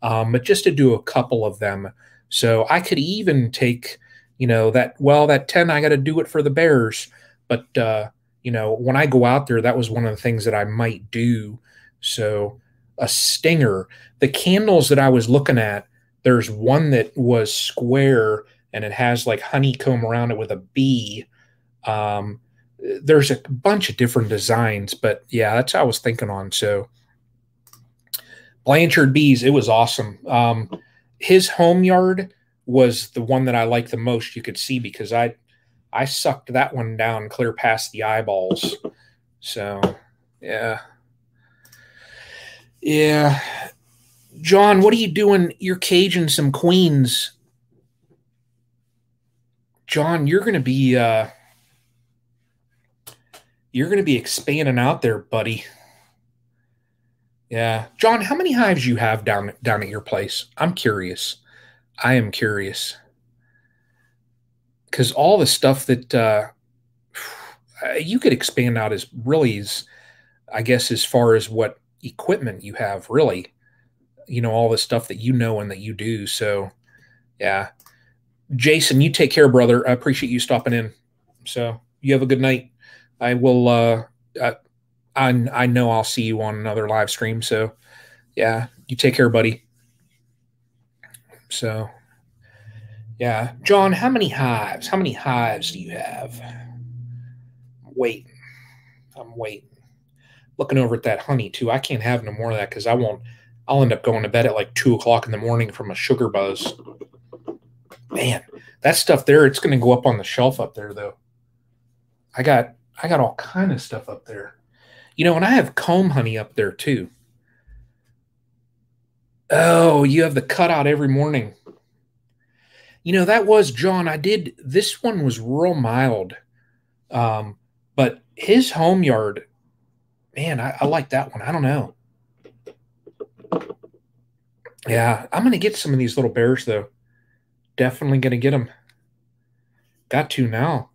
but just to do a couple of them. So I could even take, that 10, I got to do it for the bears. But, when I go out there, that was one of the things that I might do. So a stinger, the candles that I was looking at, there's one that was square and it has like honeycomb around it with a bee. There's a bunch of different designs, but yeah, that's how I was thinking on. So Blanchard Bees, it was awesome. His home yard was the one that I liked the most. You could see because I sucked that one down clear past the eyeballs. So, yeah. Yeah. John, what are you doing? You're caging some queens. John, you're going to be expanding out there, buddy. Yeah. John, how many hives you have down at your place? I'm curious. I am curious. Because all the stuff that you could expand out as really is, I guess, as far as what equipment you have, really, all the stuff that and that you do. So, yeah. Jason, you take care, brother. I appreciate you stopping in. So you have a good night. I will, I know I'll see you on another live stream. So, yeah, you take care, buddy. So, yeah. John, how many hives? How many hives do you have? I'm waiting. Looking over at that honey too. I can't have no more of that because I'll end up going to bed at like 2 o'clock in the morning from a sugar buzz. Man, that stuff there, it's going to go up on the shelf up there though. I got all kind of stuff up there. You know, and I have comb honey up there too. Oh, you have the cutout every morning. You know, that was John. I did this one was real mild. But his home yard, man, I like that one. I don't know. Yeah, I'm gonna get some of these little bears though. Definitely gonna get them. Got to now.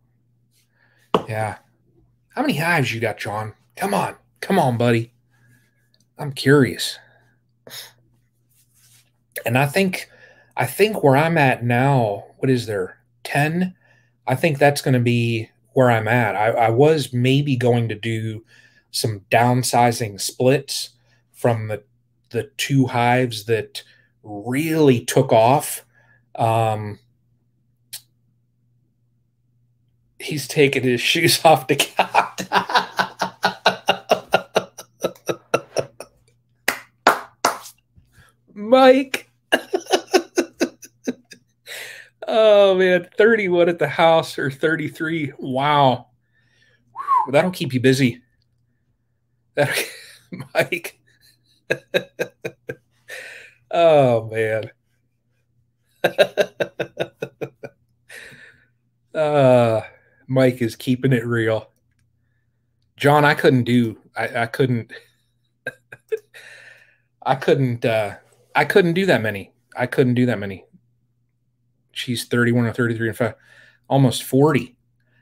Yeah. How many hives you got, John? Come on, buddy. I'm curious. And I think where I'm at now, what is there? 10? I think that's going to be where I'm at. I was maybe going to do some downsizing splits from the two hives that really took off. Um, he's taking his shoes off the couch. Mike. Oh man, 31 at the house or 33. Wow. Whew, that'll keep you busy. That'll, Mike. Oh man. uh Mike is keeping it real. John, I couldn't I couldn't do that many. I couldn't do that many. She's 31 or 33 and 5, almost 40.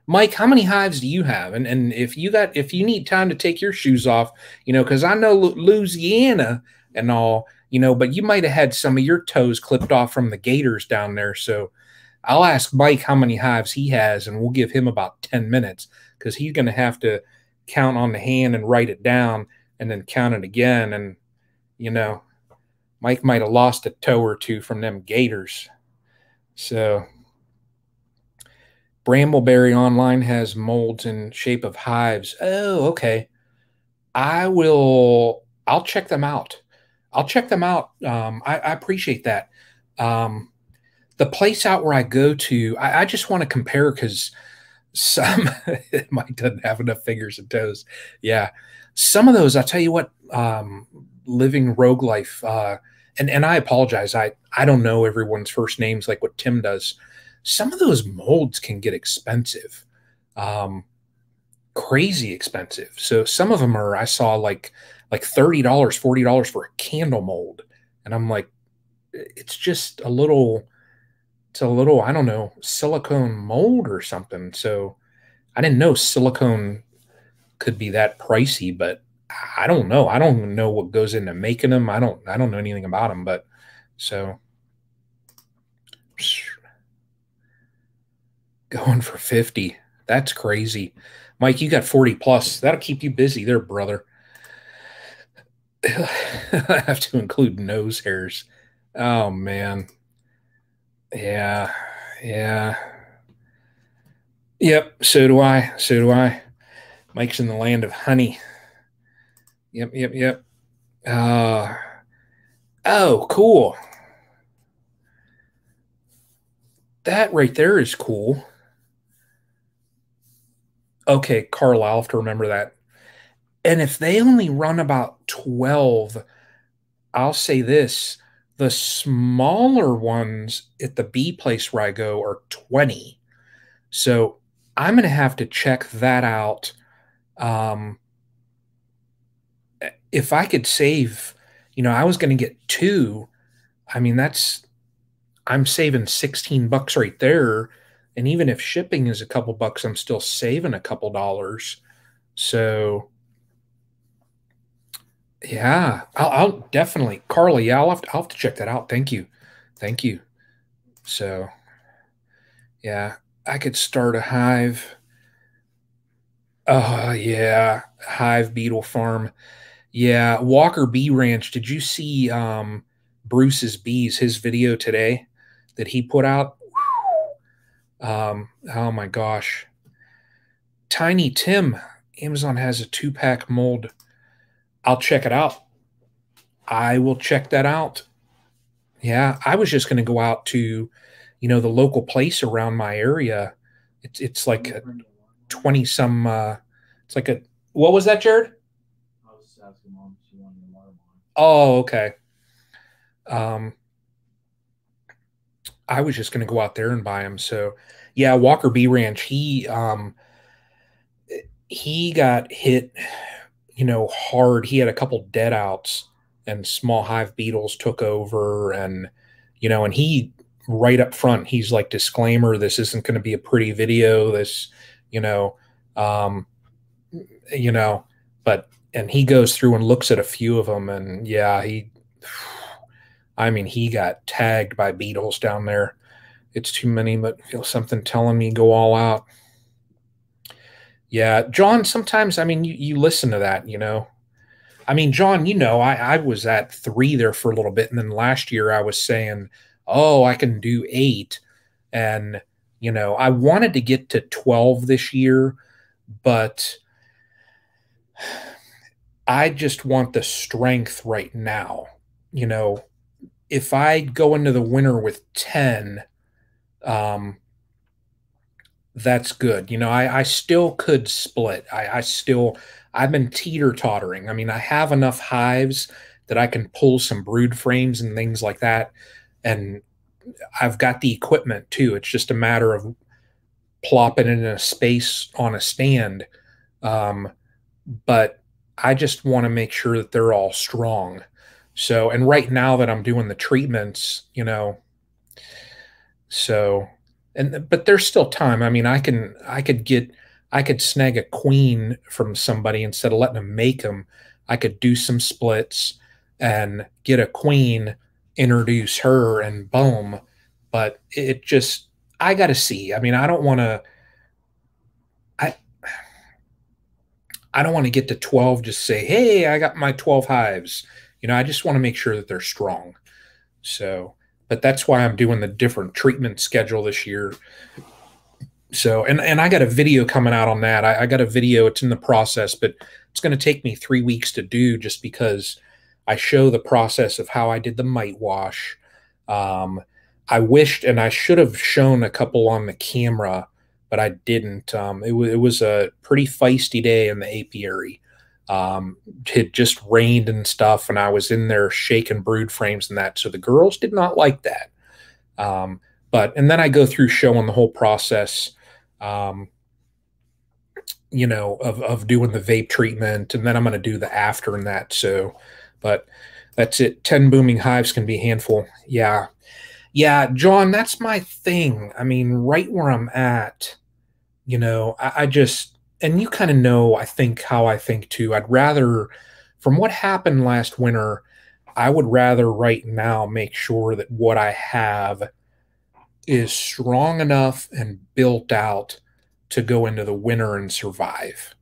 Mike, how many hives do you have? And if you need time to take your shoes off, you know, because I know Louisiana and all, you know, but you might have had some of your toes clipped off from the gators down there. So I'll ask Mike how many hives he has, and we'll give him about 10 minutes because he's going to have to count on the hand and write it down and then count it again. And, you know, Mike might have lost a toe or two from them gators. So Brambleberry Online has molds in shape of hives. Oh, okay. I'll check them out. I'll check them out. I appreciate that. The place out where I go to, I just want to compare because some, Mike doesn't have enough fingers and toes. Yeah. Some of those, I'll tell you what, Living Rogue Life, and I apologize. I don't know everyone's first names like what Tim does. Some of those molds can get expensive, crazy expensive. So some of them are I saw like $30, $40 for a candle mold, and I'm like, it's just a little, I don't know, silicone mold or something. So I didn't know silicone could be that pricey, but I don't know. I don't know what goes into making them. I don't know anything about them, but so going for 50. That's crazy. Mike, you got 40 plus. That'll keep you busy there, brother. I have to include nose hairs. Oh man. Yeah. Yeah. Yep. So do I. So do I. Mike's in the land of honey. Yep. Yep. Yep. Oh, cool. That right there is cool. Okay, Carl, I'll have to remember that. And if they only run about 12, I'll say this, the smaller ones at the B place where I go are 20. So I'm going to have to check that out. If I could save, you know, I was going to get two. I mean, I'm saving 16 bucks right there. And even if shipping is a couple bucks, I'm still saving a couple dollars. So yeah, I'll definitely, Carly. Yeah, I'll have to check that out. Thank you, thank you. So yeah, I could start a hive. Oh yeah, hive beetle farm. Yeah, Walker Bee Ranch. Did you see Bruce's bees? His video today that he put out. Oh my gosh, Tiny Tim. Amazon has a 2-pack mold. I'll check it out. I will check that out. Yeah, I was just going to go out to, you know, the local place around my area. It's like a 20 some, it's like a, what was that, Jared? I was just asking mom if she wanted a watermelon. Oh, okay. Um, I was just going to go out there and buy him. So yeah, Walker B Ranch, he got hit, hard. He had a couple dead outs and small hive beetles took over and he right up front, he's like, disclaimer, this isn't going to be a pretty video. This, you know, um, you know, but, and he goes through and looks at a few of them and yeah, I mean, he got tagged by beetles down there. It's too many, but feel something telling me go all out. Yeah, John, sometimes, I mean, you listen to that. I mean, John, I was at 3 there for a little bit. And then last year I was saying, oh, I can do 8. And, I wanted to get to 12 this year, but I just want the strength right now. If I go into the winter with 10, um, that's good. I still could split. I've been teeter tottering. I mean, I have enough hives that I can pull some brood frames and things like that. And I've got the equipment too. It's just a matter of plopping it in a space on a stand. Um, but I just want to make sure that they're all strong. So, and right now that I'm doing the treatments, so, but there's still time. I mean, I could snag a queen from somebody instead of letting them make them. I could do some splits and get a queen, introduce her, and boom. But it just, I got to see. I mean, I, I don't want to get to 12, just say, hey, I got my 12 hives. I just want to make sure that they're strong. So, but that's why I'm doing the different treatment schedule this year. So, and I got a video coming out on that. I got a video, it's in the process, but it's going to take me 3 weeks to do just because I show the process of how I did the mite wash. Um, I wished, and I should have shown a couple on the camera, but I didn't. It was a pretty feisty day in the apiary. It just rained and stuff, and I was in there shaking brood frames and that. So the girls did not like that. Um, and then I go through showing the whole process, um, of doing the vape treatment, and then I'm going to do the after and that. So, but that's it. 10 booming hives can be a handful. Yeah. Yeah, John, that's my thing. I mean, right where I'm at, I just, and you kind of know, I think how I think too. I'd rather, from what happened last winter, I would rather right now make sure that what I have is strong enough and built out to go into the winter and survive.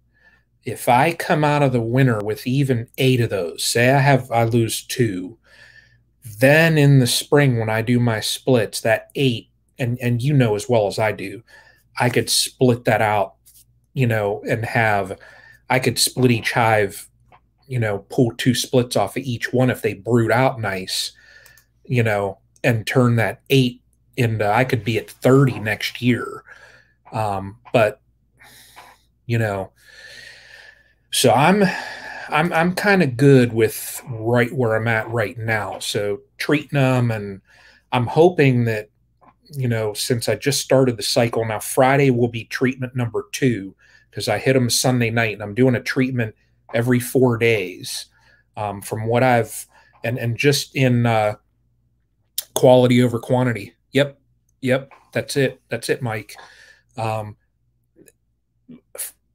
If I come out of the winter with even 8 of those, say I lose 2, then in the spring when I do my splits, that 8, and as well as I do, I could split that out, and I could split each hive, pull 2 splits off of each one if they brood out nice, and turn that 8 into, I could be at 30 next year. But so I'm kind of good with right where I'm at right now. So treating them, and I'm hoping that, since I just started the cycle now, Friday will be treatment number 2 because I hit them Sunday night, and I'm doing a treatment every 4 days. From what I've, and just in quality over quantity. Yep. Yep. That's it, Mike. Um,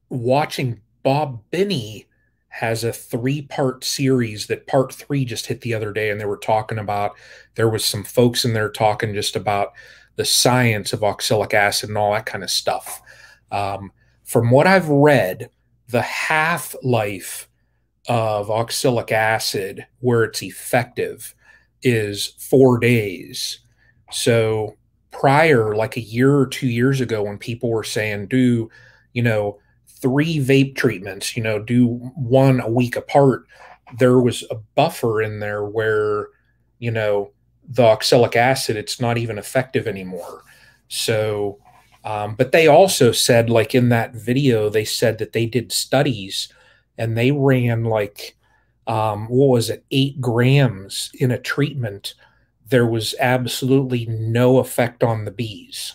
Watching Bob Binney has a 3-part series that part 3 just hit the other day, and they were talking about, there was some folks in there talking just about the science of oxalic acid and all that kind of stuff. From what I've read, the half-life of oxalic acid where it's effective is 4 days. So prior, like a year or 2 years ago, when people were saying do, 3 vape treatments, do 1 a week apart, there was a buffer in there where, the oxalic acid, it's not even effective anymore. So But they also said, like in that video, they said that they did studies and they ran like, what was it, 8 grams in a treatment. There was absolutely no effect on the bees.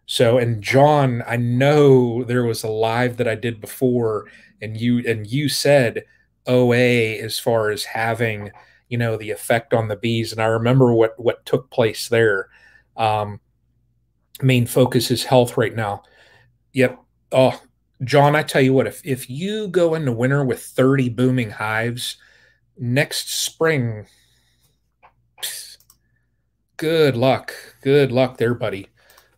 So, and John, I know there was a live that I did before, and you said OA as far as having, the effect on the bees. And I remember what took place there. Um, Main focus is health right now. Yep. Oh, John, I tell you what, if you go into winter with 30 booming hives, next spring, good luck. Good luck there, buddy.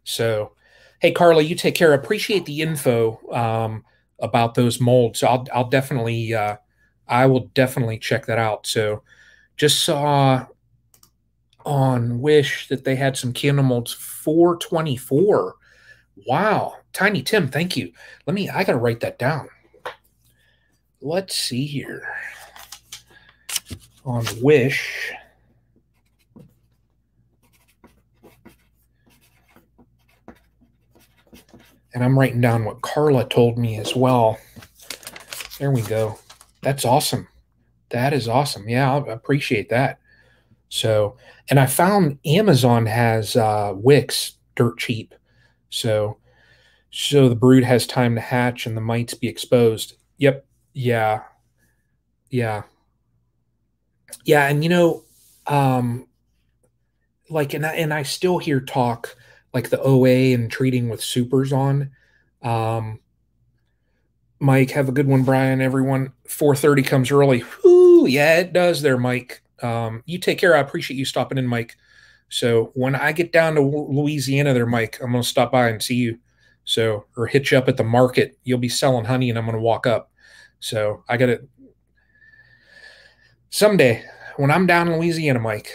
So, hey, Carla, you take care. Appreciate the info about those molds. So I'll definitely, I will definitely check that out. So, just saw on Wish that they had some candle molds 424. Wow, Tiny Tim, thank you. I gotta write that down. Let's see here on Wish. And I'm writing down what Carla told me as well. There we go. That's awesome. That is awesome. Yeah, I appreciate that. So, and I found Amazon has wicks dirt cheap. So, the brood has time to hatch and the mites be exposed. Yep. Yeah. Yeah. Yeah. And um, like, and I still hear talk like the OA and treating with supers on. Um, Mike, have a good one, Brian. Everyone, 4:30 comes early. Whoo, yeah, it does there, Mike. You take care. I appreciate you stopping in, Mike. So when I get down to Louisiana there, Mike, I'm going to stop by and see you. So, or hit you up at the market. You'll be selling honey and I'm going to walk up. So I got it someday when I'm down in Louisiana, Mike.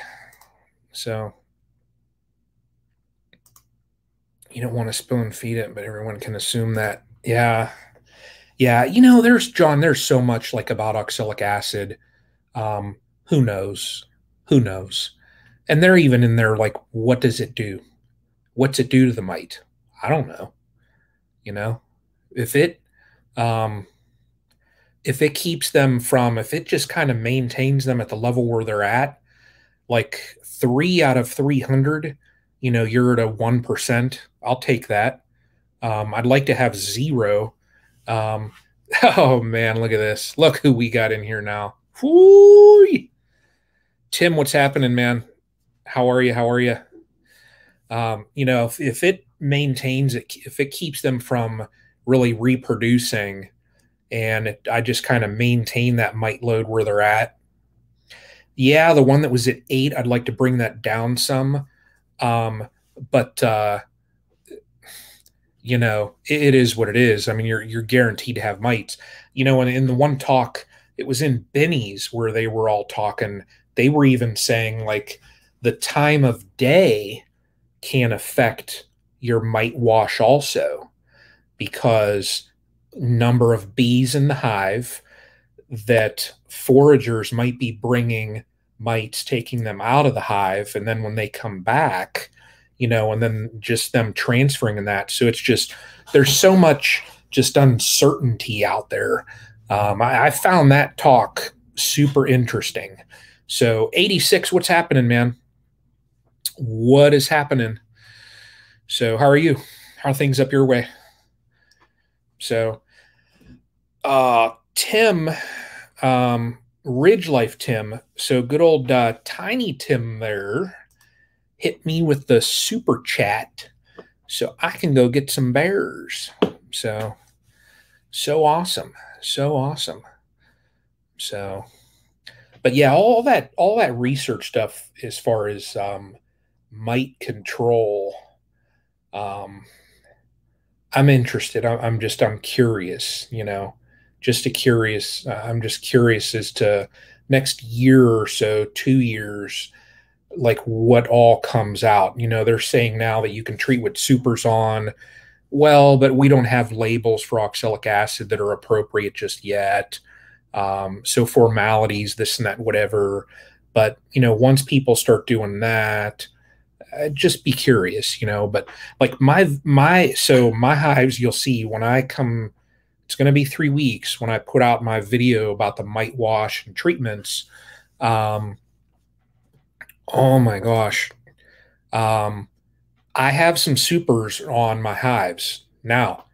So you don't want to spoon feed it, but everyone can assume that. Yeah. Yeah. There's so much like about oxalic acid. Um, who knows? Who knows? And they're even in there like, what does it do? What's it do to the mite? I don't know. You know, if it um, if it keeps them from, if it just kind of maintains them at the level where they're at, like 3 out of 300, you're at a 1%. I'll take that. I'd like to have zero. Um, oh man, look at this. Look who we got in here now. Whoo! Tim, what's happening, man? How are you? How are you? If it maintains it, if it keeps them from really reproducing, and I just kind of maintain that mite load where they're at. Yeah, the one that was at 8, I'd like to bring that down some. But it is what it is. I mean, you're guaranteed to have mites. And in the one talk, it was in Benny's where they were all talking. They were even saying like the time of day can affect your mite wash also, because number of bees in the hive, that foragers might be bringing mites, taking them out of the hive, and then when they come back, and then just them transferring in that. So it's just, there's so much just uncertainty out there. I found that talk super interesting. So 86, what's happening, man? What is happening? So how are you? How are things up your way? So Tim, Ridge Life Tim, so good old Tiny Tim there hit me with the super chat so I can go get some bears. So awesome. So awesome. So, but yeah, all that research stuff as far as mite control, I'm interested. I'm curious, I'm just curious as to next year or so, 2 years, like what all comes out. They're saying now that you can treat with supers on. Well, but we don't have labels for oxalic acid that are appropriate just yet. So formalities, this and that, whatever. But once people start doing that, just be curious, but like my hives, you'll see when I come, it's going to be 3 weeks when I put out my video about the mite wash and treatments. Um, oh my gosh. Um, I have some supers on my hives. Now,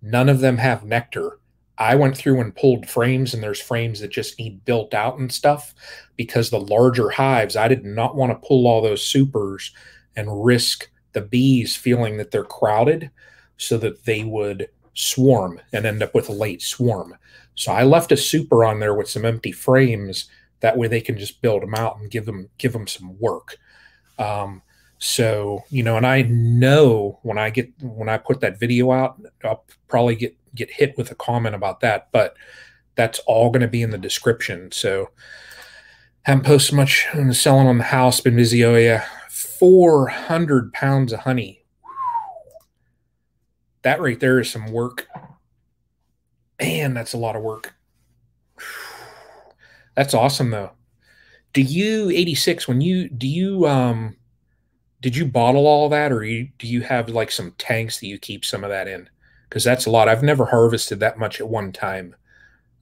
none of them have nectar. I went through and pulled frames, and there's frames that just need built out and stuff because the larger hives, I did not want to pull all those supers and risk the bees feeling that they're crowded so that they would swarm and end up with a late swarm. So I left a super on there with some empty frames. That way they can just build them out and give them some work. And I know when I put that video out, I'll probably get hit with a comment about that, but that's all going to be in the description. So haven't posted much on the selling on the house, been busy. Oh yeah, 400 pounds of honey. That right there is some work. Man, that's a lot of work. That's awesome though. Do you 86 when you do you did you bottle all that, or do you have like some tanks that you keep some of that in? Because that's a lot. I've never harvested that much at one time.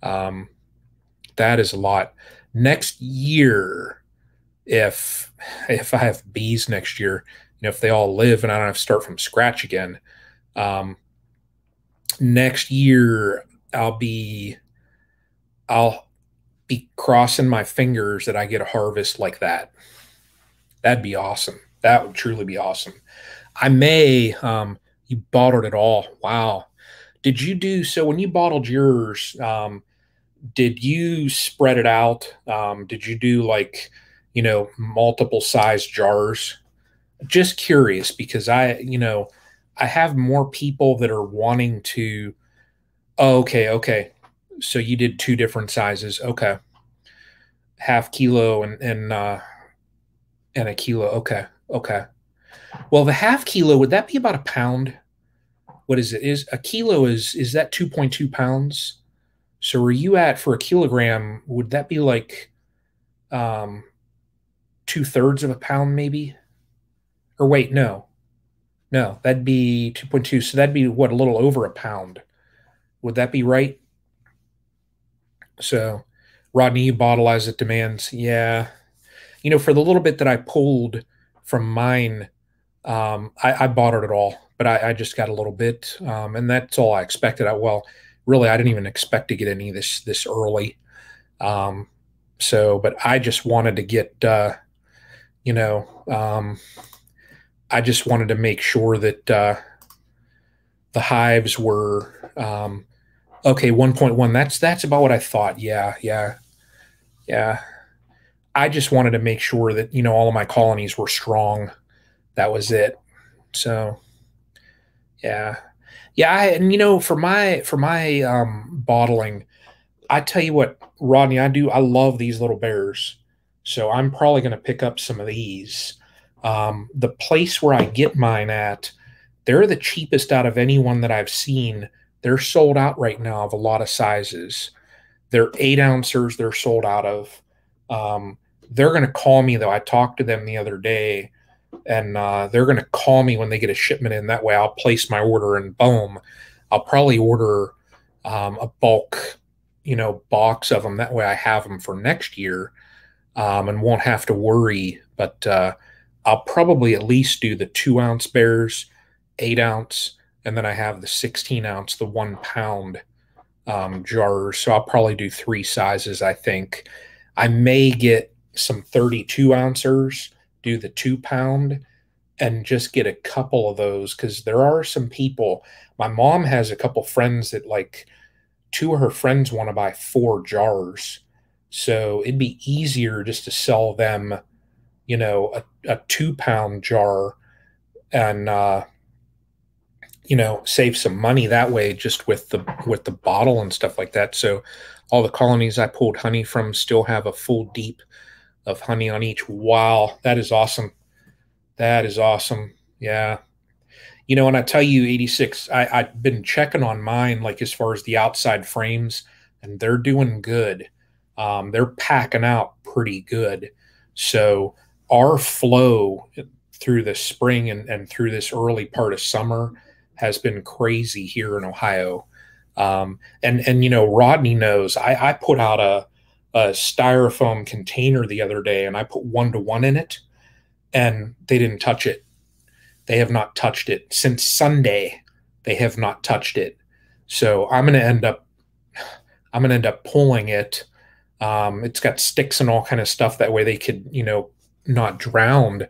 Um, that is a lot. Next year, if I have bees next year, if they all live and I don't have to start from scratch again, um, next year I'll be crossing my fingers that I get a harvest like that. That'd be awesome. That would truly be awesome. I may, you bottled it all. Wow. Did you do so when you bottled yours? Did you spread it out? Did you do like, multiple size jars? Just curious because I have more people that are wanting to. Oh, okay, okay. So you did two different sizes. Okay, half kilo and a kilo. Okay, okay. Well, the half kilo, would that be about a pound? What is it? Is a kilo is that 2.2 pounds? So were you at for a kilogram? Would that be like um, 2/3 of a pound, maybe? Or wait, no, no, that'd be 2.2. So that'd be what, a little over a pound. Would that be right? So, Rodney, you bottle as it demands. Yeah. For the little bit that I pulled from mine, I bought it all, but I just got a little bit, and that's all I expected. Well, really, I didn't even expect to get any this early. Um, but I just wanted to get, you know, um, I just wanted to make sure that the hives were okay. 1.1. That's about what I thought. Yeah, yeah, yeah. I just wanted to make sure that all of my colonies were strong. That was it. So yeah, yeah. And for my bottling, I tell you what, Rodney, I love these little bears. So I'm probably going to pick up some of these. The place where I get mine at, they're the cheapest out of anyone that I've seen. They're sold out right now of a lot of sizes. They're 8 ounces. They're sold out of. They're going to call me though. I talked to them the other day, and they're going to call me when they get a shipment in. That way, I'll place my order and boom, I'll probably order a bulk, box of them. That way, I have them for next year and won't have to worry. But I'll probably at least do the 2 ounce bears, 8 ounce, and then I have the 16 ounce, the 1 pound jars. So I'll probably do three sizes, I think. I may get some 32 ounces, do the 2 pound, and just get a couple of those because there are some people. My mom has a couple friends that like two of her friends want to buy 4 jars. So it'd be easier just to sell them, a 2 pound jar and save some money that way just with the bottle and stuff like that. So all the colonies I pulled honey from still have a full deep of honey on each. Wow, that is awesome. That is awesome. Yeah. And I tell you, 86, I've been checking on mine, like as far as the outside frames, and they're doing good. They're packing out pretty good. So our flow through the spring and through this early part of summer has been crazy here in Ohio. And Rodney knows I put out a styrofoam container the other day, and I put 1-to-1 in it, and they didn't touch it. They have not touched it since Sunday. They have not touched it. So I'm going to end up pulling it. It's got sticks and all kind of stuff. That way they could, not drown.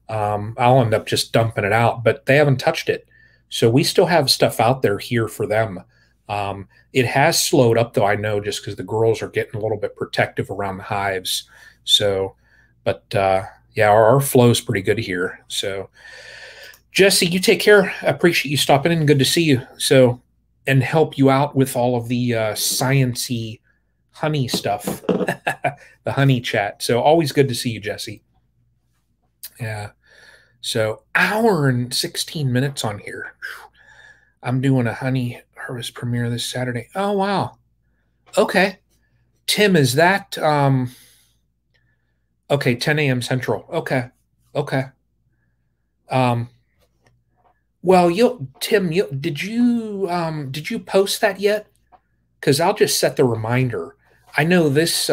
I'll end up just dumping it out, but they haven't touched it. So we still have stuff out there here for them. It has slowed up though, I know, just because the girls are getting a little bit protective around the hives. So, but yeah, our flow is pretty good here. So, Jesse, you take care. I appreciate you stopping in. Good to see you. So, and help you out with all of the science-y honey stuff, the honey chat. So always good to see you, Jesse. Yeah. So hour and 16 minutes on here. I'm doing a honey harvest premiere this Saturday. Oh, wow. Okay. Tim, is that, okay, 10 a.m. Central. Okay. Okay. Well, Tim, did you post that yet? Because I'll just set the reminder. I know this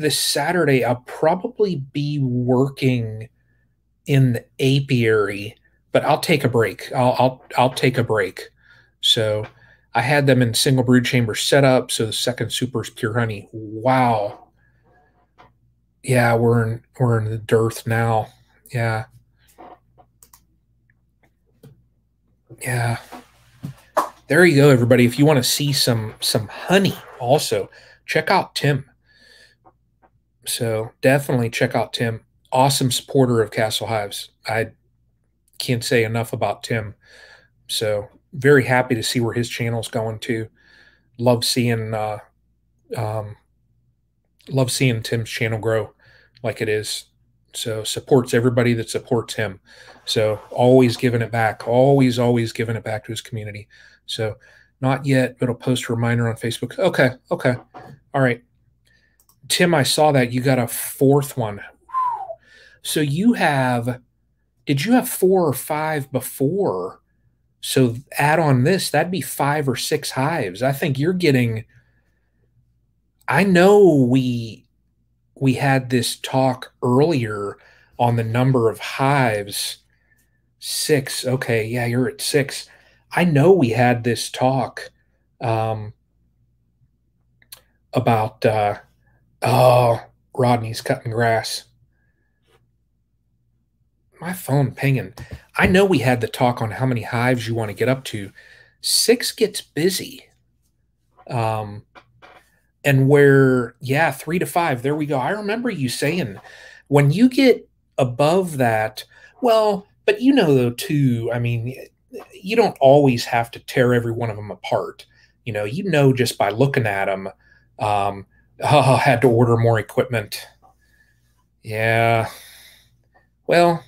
Saturday I'll probably be working in the apiary, but I'll take a break. I'll take a break. So I had them in single brood chamber setup. So the second super is pure honey. Wow. Yeah, we're in the dearth now. Yeah. Yeah. There you go, everybody. If you want to see some honey also, check out Tim. So definitely check out Tim. Awesome supporter of Castle Hives. I can't say enough about Tim. So very happy to see where his channel's going to. Love seeing Tim's channel grow like it is. So supports everybody that supports him. So always giving it back. Always giving it back to his community. So not yet, but I'll post a reminder on Facebook. Okay. Okay. All right. Tim, I saw that you got a fourth one. So did you have 4 or 5 before? So add on this, that'd be 5 or 6 hives. I think you're getting, I know we had this talk earlier on the number of hives. 6. Okay. Yeah, you're at 6. I know we had this talk about, oh, Rodney's cutting grass. My phone pinging. I know we had the talk on how many hives you want to get up to. 6 gets busy. And where, yeah, 3 to 5, there we go. I remember you saying when you get above that, well, but though, too, I mean, you don't always have to tear every one of them apart. Just by looking at them, I had to order more equipment. Yeah. Well,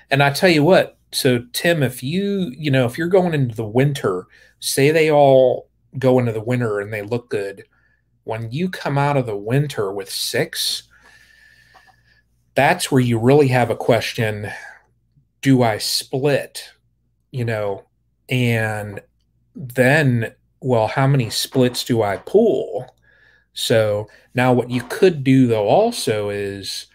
and I tell you what, so Tim, if if you're going into the winter, say they all go into the winter and they look good, when you come out of the winter with 6, that's where you really have a question. Do I split? And then, well, how many splits do I pull? So now what you could do though also is,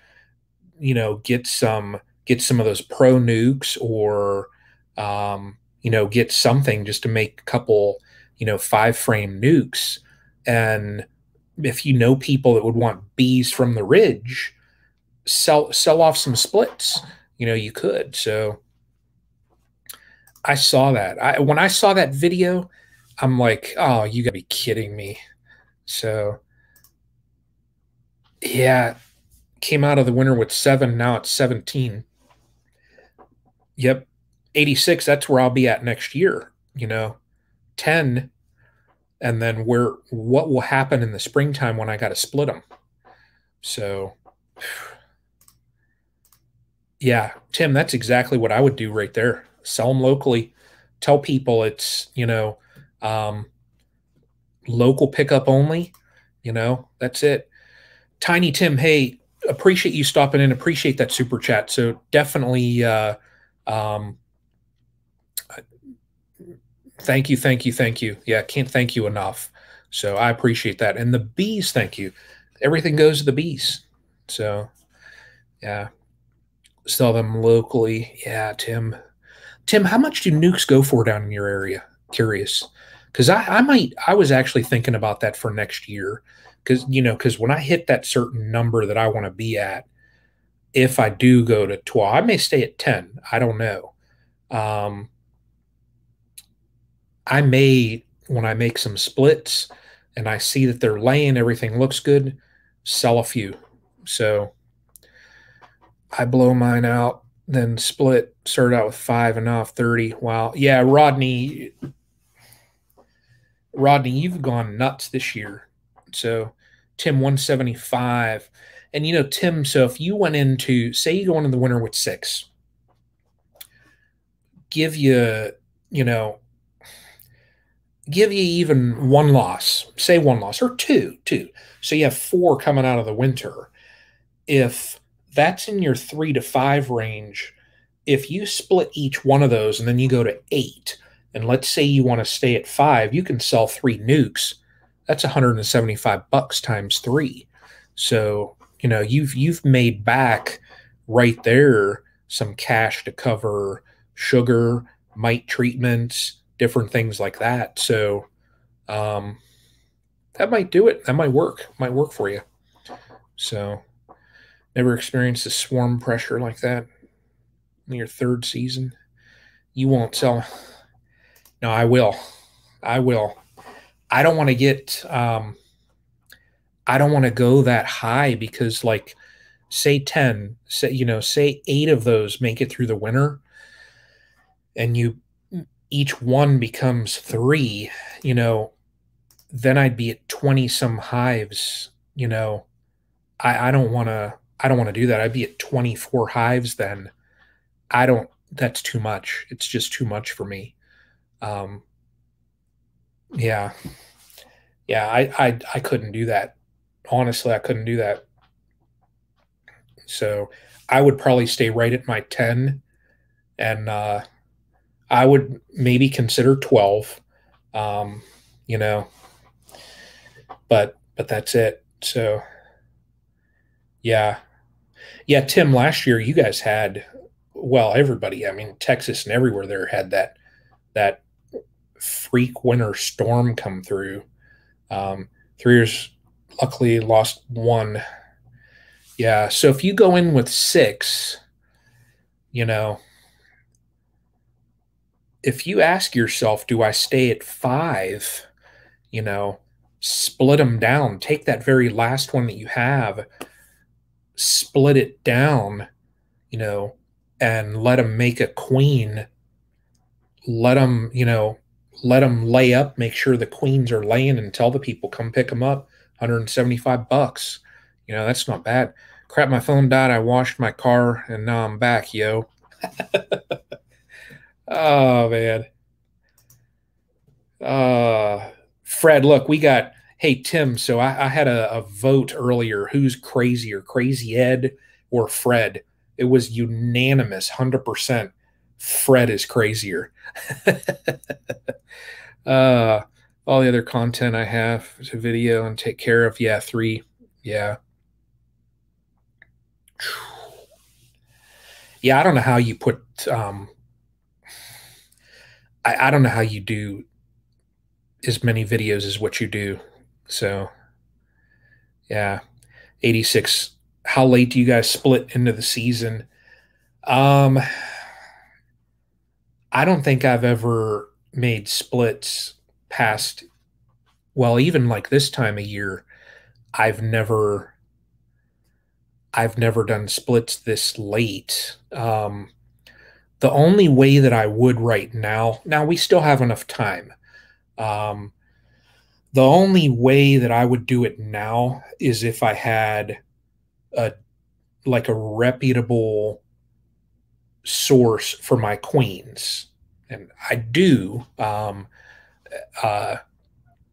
get some of those pro nukes, or get something just to make a couple 5-frame nukes. And if people that would want bees from the ridge, sell off some splits, you could. So I saw that. When I saw that video, I'm like, oh, you gotta be kidding me. So yeah, came out of the winter with 7. Now it's 17. Yep. 86. That's where I'll be at next year, 10. And then what will happen in the springtime when I got to split them. So yeah, Tim, that's exactly what I would do right there. Sell them locally. Tell people it's, local pickup only. That's it. Tiny Tim, hey, appreciate you stopping in. Appreciate that super chat. So definitely, um, thank you, thank you, thank you. Yeah, can't thank you enough. So I appreciate that. And the bees, thank you. Everything goes to the bees. So yeah, sell them locally. Yeah, Tim. Tim, how much do nukes go for down in your area? Curious, because I was actually thinking about that for next year, because when I hit that certain number that I want to be at, if I do go to 12, I may stay at 10. I don't know. Um, I may, when I make some splits and I see that they're laying, everything looks good, sell a few. So I blow mine out, then split, start out with 5 and off 30. Wow. Yeah, Rodney, you've gone nuts this year. So Tim 175. And Tim, so if you went into, say you go into the winter with 6, give you, you know, give you even one loss, say one loss or two. So you have 4 coming out of the winter. If that's in your 3 to 5 range, if you split each one of those and then you go to 8, and let's say you want to stay at 5, you can sell 3 nukes. That's $175 times 3. So, you've made back right there some cash to cover sugar, mite treatments, different things like that. So, that might do it. That might work for you. So, never experienced a swarm pressure like that in your 3rd season. You won't sell. No, I will. I will. I don't want to get. I don't want to go that high because, like, say 10, say 8 of those make it through the winter, and each one becomes 3. Then I'd be at 20 some hives. I don't want to. I don't want to do that. I'd be at 24 hives then. I don't. That's too much. It's just too much for me. Um, yeah, yeah. I couldn't do that. Honestly, I couldn't do that. So I would probably stay right at my 10, and I would maybe consider 12. Um, you know, but that's it. So yeah, yeah. Tim, last year you guys had, well, everybody. I mean, Texas and everywhere there had that freak winter storm come through. 3 years, luckily lost 1. Yeah. So if you go in with 6, you know, if you ask yourself, do I stay at 5? You know, split them down. Take that very last one that you have, split it down, and let them make a queen. Let them, let them lay up, make sure the queens are laying, and tell the people, come pick them up. $175. That's not bad. Crap, my phone died. I washed my car and now I'm back, yo. Oh, man. Fred, look, hey, Tim, so I had a vote earlier. Who's crazier, Crazy Ed or Fred? It was unanimous, 100%. Fred is crazier. uh, all the other content I have to video and take care of. Yeah, 3. Yeah. Yeah, I don't know how you put, I don't know how you do as many videos as what you do. So, yeah. 86. How late do you guys split into the season? Um, I don't think I've ever made splits past, well, even like this time of year, I've never I've never done splits this late. The only way that I would right now we still have enough time. Um, the only way that I would do it now is if I had a like a reputable source for my queens, and I do. Uh,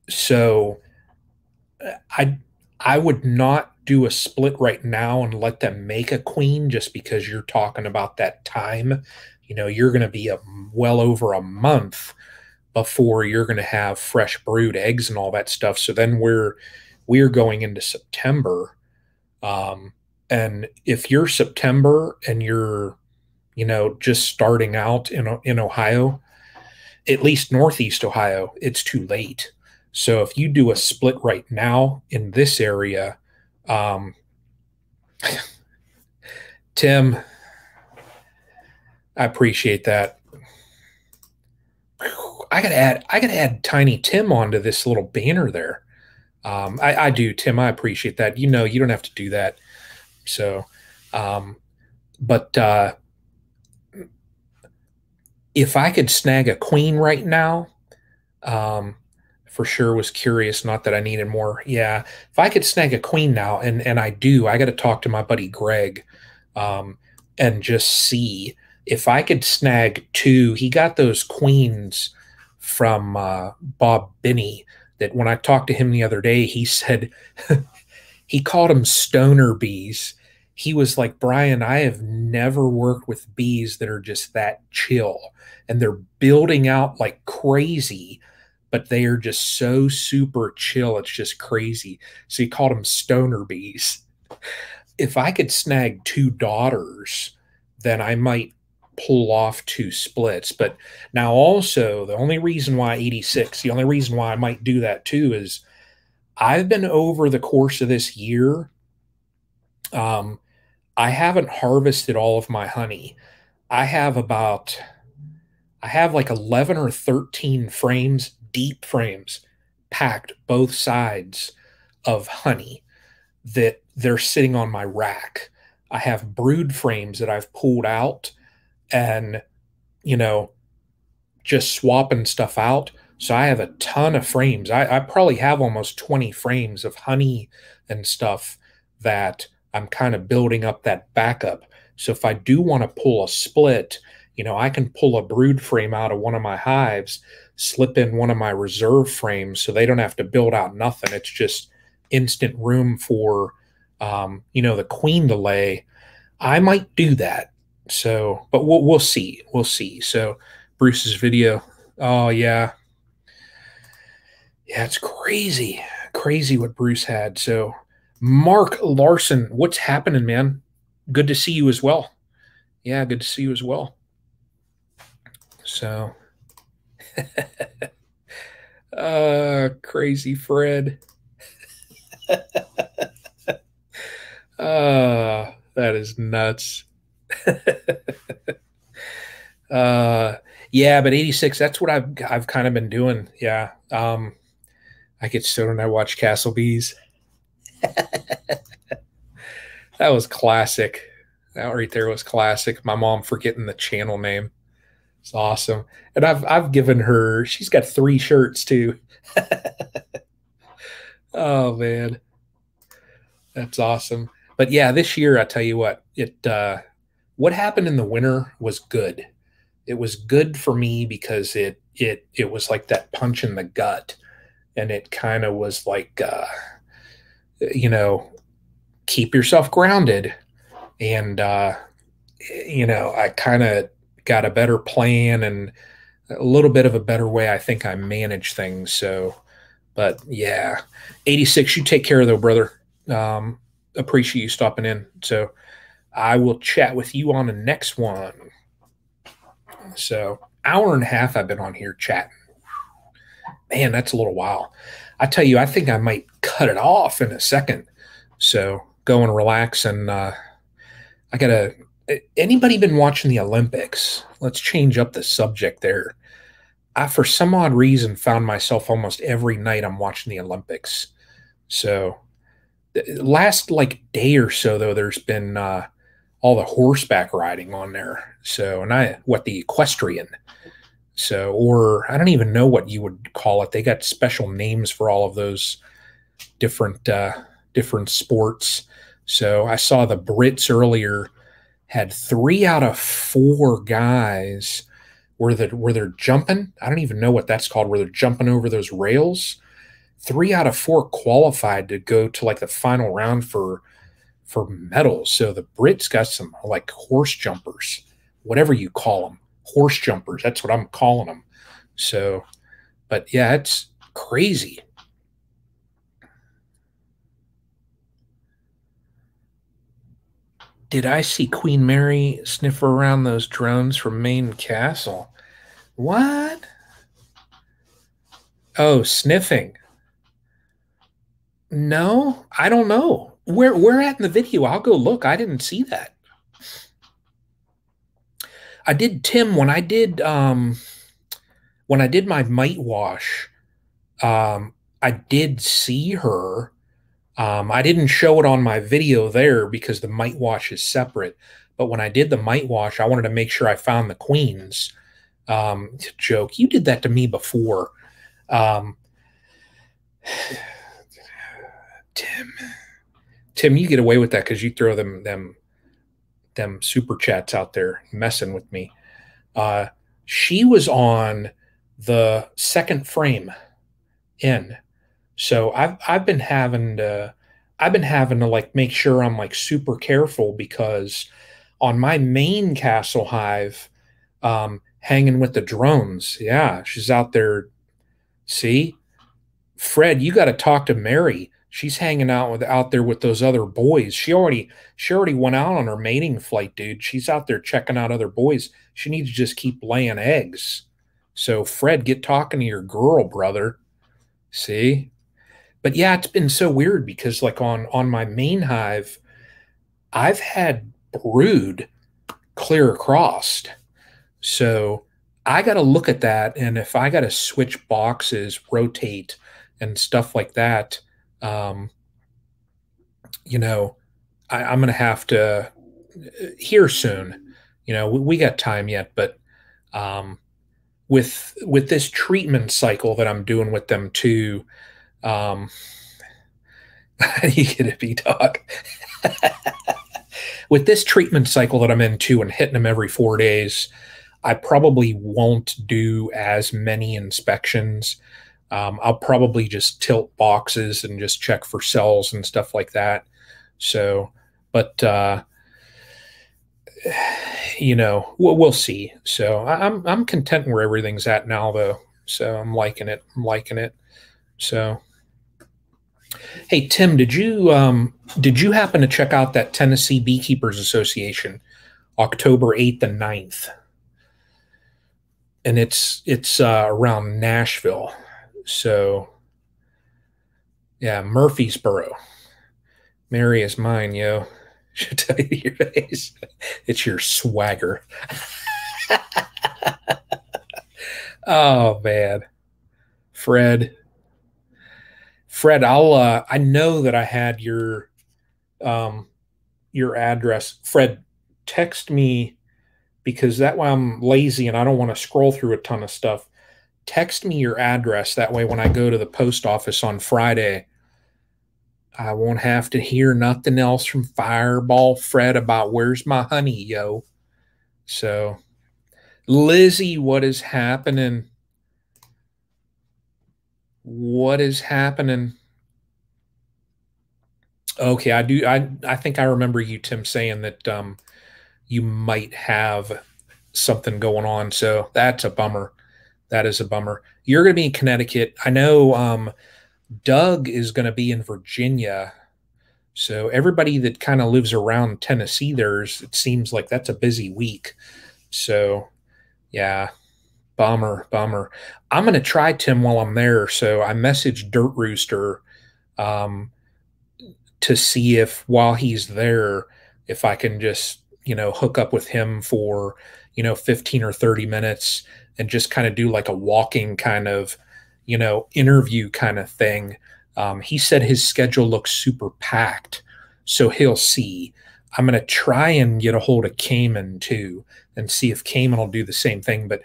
so I I would not do a split right now and let them make a queen just because you're talking about that time. You're going to be well over a month before you're going to have fresh brood eggs and all that stuff. So then we're going into September. And if you're September and you're, just starting out in Ohio, at least Northeast Ohio, it's too late. So if you do a split right now in this area, um, Tim, I appreciate that. I gotta add Tiny Tim onto this little banner there. I do, Tim. I appreciate that. You don't have to do that. So, um, but if I could snag a queen right now, um, for sure was curious. Not that I needed more. Yeah, if I could snag a queen now, and I do, I got to talk to my buddy Greg, um, and just see if I could snag two. He got those queens from Bob Binney. That when I talked to him the other day, he said he called them stoner bees. He was like, Brian, I have never worked with bees that are just that chill. And they're building out like crazy, but they are just so super chill. It's just crazy. So he called them stoner bees. If I could snag two daughters, then I might pull off two splits. But now also the only reason why 86, the only reason why I might do that too is I've been over the course of this year. I haven't harvested all of my honey. I have about, I have like 11 or 13 frames, deep frames, packed both sides of honey that they're sitting on my rack. I have brood frames that I've pulled out and, you know, just swapping stuff out. So I have a ton of frames. I probably have almost 20 frames of honey and stuff that I'm kind of building up that backup. So if I do want to pull a split, I can pull a brood frame out of one of my hives, slip in one of my reserve frames so they don't have to build out nothing. It's just instant room for, the queen to lay. I might do that. So, but we'll see. We'll see. So Bruce's video. Oh yeah. Yeah, it's crazy. Crazy what Bruce had. So Mark Larson, what's happening, man? Good to see you as well. Yeah, good to see you as well. So crazy Fred. That is nuts. Yeah, but 86, that's what I've kind of been doing. Yeah. I get stoned and I watch Castle Bees. That was classic. That right there was classic. My mom forgetting the channel name. It's awesome. And I've given her, she's got 3 shirts too. Oh man. That's awesome. But yeah, this year I tell you what happened in the winter was good. It was good for me because it was like that punch in the gut, and it kind of was like you know, keep yourself grounded. And I kind of got a better plan and a little bit of a better way I think I manage things. So, but yeah, 86, you take care though, brother. Appreciate you stopping in. So I will chat with you on the next one. So hour and a half I've been on here chatting. Man, that's a little while. I tell you, I think I might cut it off in a second. So go and relax. And anybody been watching the Olympics? Let's change up the subject there. I, for some odd reason, found myself almost every night I'm watching the Olympics. So last like day or so, though, there's been all the horseback riding on there. So, and the equestrian. So, or I don't even know what you would call it. They got special names for all of those different sports. So I saw the Brits earlier had 3 out of 4 guys where they're jumping. I don't even know what that's called, where they're jumping over those rails. 3 out of 4 qualified to go to like the final round for medals. So the Brits got some like horse jumpers, whatever you call them, horse jumpers. That's what I'm calling them. So, but yeah, it's crazy. Did I see Queen Mary sniff around those drones from Maine Castle? What? Oh, sniffing. No, I don't know. Where at in the video? I'll go look. I didn't see that. I did Tim when I did my mite wash, I did see her. I didn't show it on my video there because the mite wash is separate. But when I did the mite wash, I wanted to make sure I found the queens. Joke, you did that to me before. Tim, you get away with that because you throw them super chats out there messing with me. She was on the second frame in, so I've been having to like make sure I'm like super careful because on my main castle hive, hanging with the drones, yeah, she's out there. See, Fred, you got to talk to Mary. She's hanging out there with those other boys. She already went out on her mating flight, dude. She's out there checking out other boys. She needs to just keep laying eggs. So Fred, get talking to your girl, brother. See? But yeah, it's been so weird because like on my main hive, I've had brood clear across. So I got to look at that, and if I got to switch boxes, rotate, and stuff like that, um, I'm going to have to here soon. We got time yet, but with this treatment cycle that I'm doing with them too, you get a B dog. With this treatment cycle that I'm in too, and hitting them every 4 days, I probably won't do as many inspections. I'll probably just tilt boxes and just check for cells and stuff like that. So, but we'll see. So I'm content where everything's at now, though. So I'm liking it. So, hey Tim, did you happen to check out that Tennessee Beekeepers Association, October 8th and 9th? And it's around Nashville. So, yeah, Murfreesboro. Mary is mine, yo. Should tell you your face. It's your swagger. Oh man, Fred. I know that I had your address. Fred, text me because that way I'm lazy and I don't want to scroll through a ton of stuff. Text me your address. That way, when I go to the post office on Friday, I won't have to hear nothing else from Fireball Fred about where's my honey, yo. So, Lizzie, what is happening? What is happening? Okay, I do. I think I remember you, Tim, saying that you might have something going on. So that's a bummer. That is a bummer. You're going to be in Connecticut. I know Doug is going to be in Virginia. So everybody that kind of lives around Tennessee, it seems like that's a busy week. So yeah, bummer. I'm going to try Tim while I'm there. So I messaged Dirt Rooster to see if while he's there, if I can just, hook up with him for, 15 or 30 minutes and just kind of do like a walking kind of, interview kind of thing. He said his schedule looks super packed, so he'll see. I'm going to try and get a hold of Cayman too and see if Cayman will do the same thing, but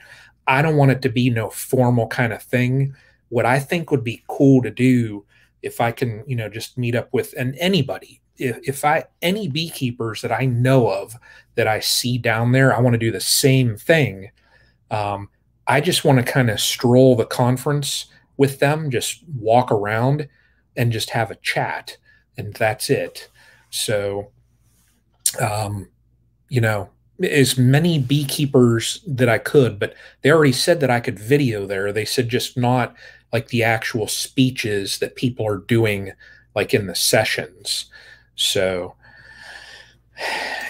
I don't want it to be no formal kind of thing. What I think would be cool to do if I can, just meet up with anybody, any beekeepers that I know of that I see down there, I want to do the same thing. I just want to kind of stroll the conference with them, just walk around and just have a chat, and that's it. So, um, you know, as many beekeepers that I could, but they already said that I could video there. They said just not like the actual speeches that people are doing like in the sessions. So,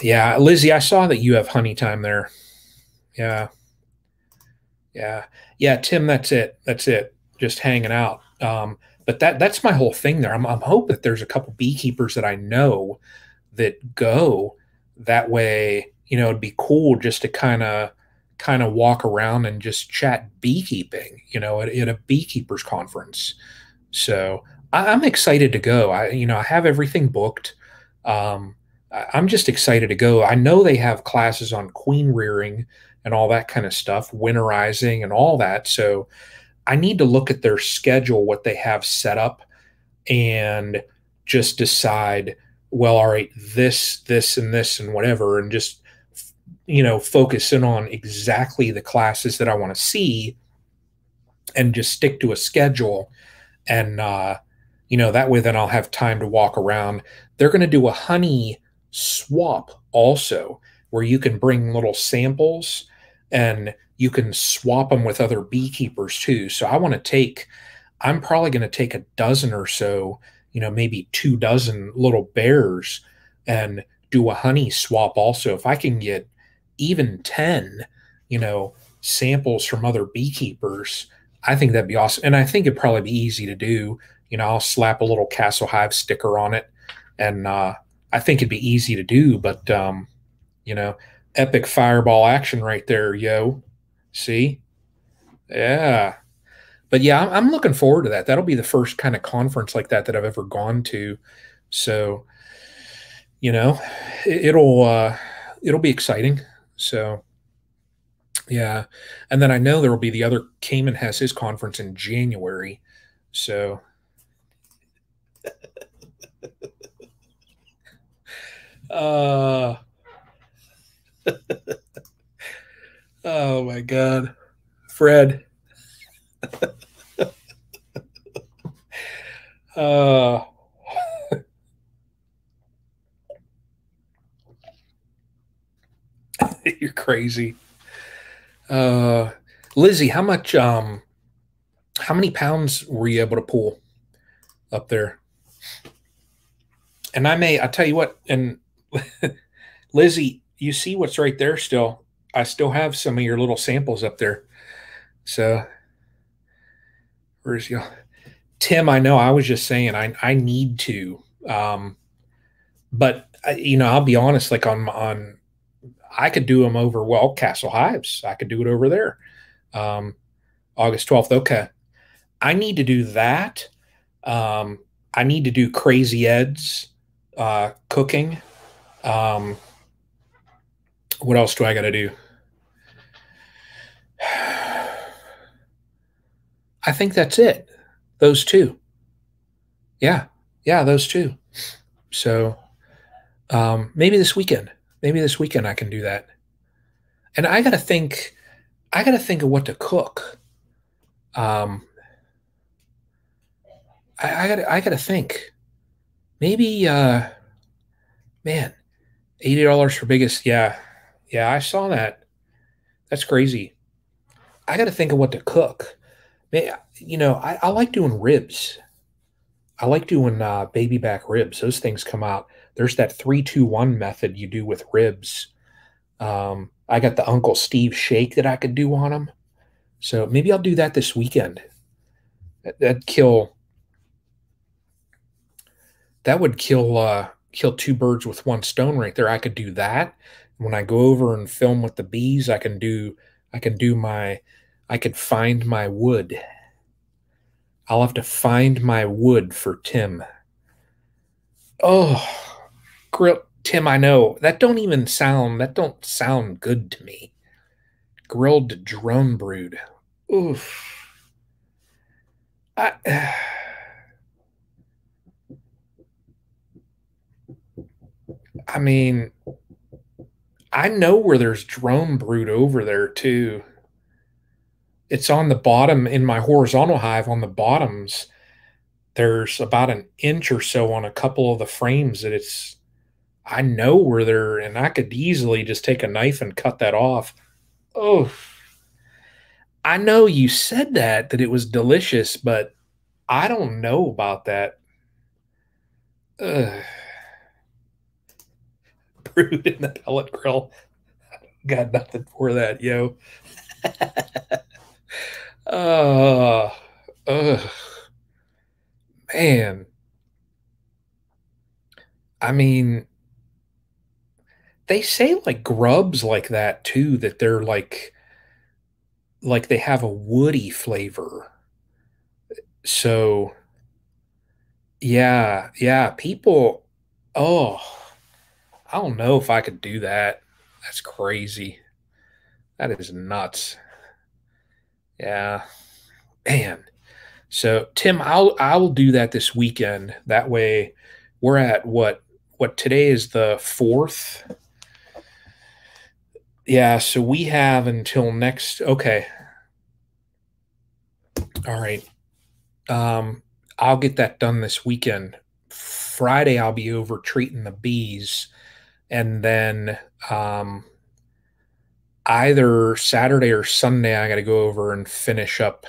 yeah, Lizzie, I saw that you have honey time there. Yeah, yeah, yeah, Tim, that's it. That's it. Just hanging out. But that's my whole thing there. I'm hoping that there's a couple beekeepers that I know that go that way. It'd be cool just to kind of walk around and just chat beekeeping. At a beekeepers conference. So I'm excited to go. I have everything booked. I'm just excited to go. I know they have classes on queen rearing and all that kind of stuff, winterizing and all that. So I need to look at their schedule, what they have set up, and just decide, well, all right, this, and this, and whatever, and just, focus in on exactly the classes that I want to see and just stick to a schedule. And, that way then I'll have time to walk around. They're going to do a honey swap also, where you can bring little samples and you can swap them with other beekeepers too. So I'm probably going to take a dozen or so, maybe 2 dozen little bears and do a honey swap also. If I can get even 10, you know, samples from other beekeepers, I think that'd be awesome. And I think it'd probably be easy to do. I'll slap a little Castle Hive sticker on it, and I think it'd be easy to do. But, you know, epic fireball action right there, yo. See? Yeah. But yeah, I'm looking forward to that. That'll be the first kind of conference like that I've ever gone to. So, you know, it'll be exciting. So, yeah. And then I know there will be the other Cayman has his conference in January. So, uh oh my God. Fred. Uh you're crazy. Uh Lizzie, how many pounds were you able to pull up there? And I tell you what, and Lizzie, you see what's right there still. I still have some of your little samples up there. So where's you? Tim, I know I was just saying I need to. But I'll be honest, like on I could do them over, well, Castle Hives. I could do it over there. Um, August 12th. Okay. I need to do that. Um, I need to do Crazy Ed's cooking. Um, what else do I got to do? I think that's it. Those two. Yeah. Yeah, those two. So maybe this weekend. Maybe this weekend I can do that. And I gotta think of what to cook. Um, I gotta think. Maybe man, $80 for biggest. Yeah. Yeah, I saw that. That's crazy. I gotta think of what to cook. I like doing ribs. I like doing baby back ribs. Those things come out. There's that 3-2-1 method you do with ribs. I got the Uncle Steve shake that I could do on them. So maybe I'll do that this weekend. That'd kill. That would kill two birds with one stone right there. I could do that. When I go over and film with the bees, I can do my I could find my wood. I'll have to find my wood for Tim. Oh, grill Tim, I know. That don't sound good to me. Grilled drone brood. Oof. I I mean, I know where there's drone brood over there too. It's on the bottom in my horizontal hive on the bottoms. There's about an inch or so on a couple of the frames that I know where they're, and I could easily just take a knife and cut that off. Oh, I know you said that it was delicious, but I don't know about that. Ugh. Brewed in the pellet grill. Got nothing for that, yo. uh, ugh, man. I mean, they say like grubs like that too, that they're like they have a woody flavor. So yeah, yeah, people, oh, I don't know if I could do that. That's crazy. That is nuts. Yeah, man. So Tim, I'll do that this weekend. That way we're at what today is the 4th. Yeah, so we have until next, okay. All right. I'll get that done this weekend. Friday I'll be over treating the bees, and then either Saturday or Sunday I got to go over and finish up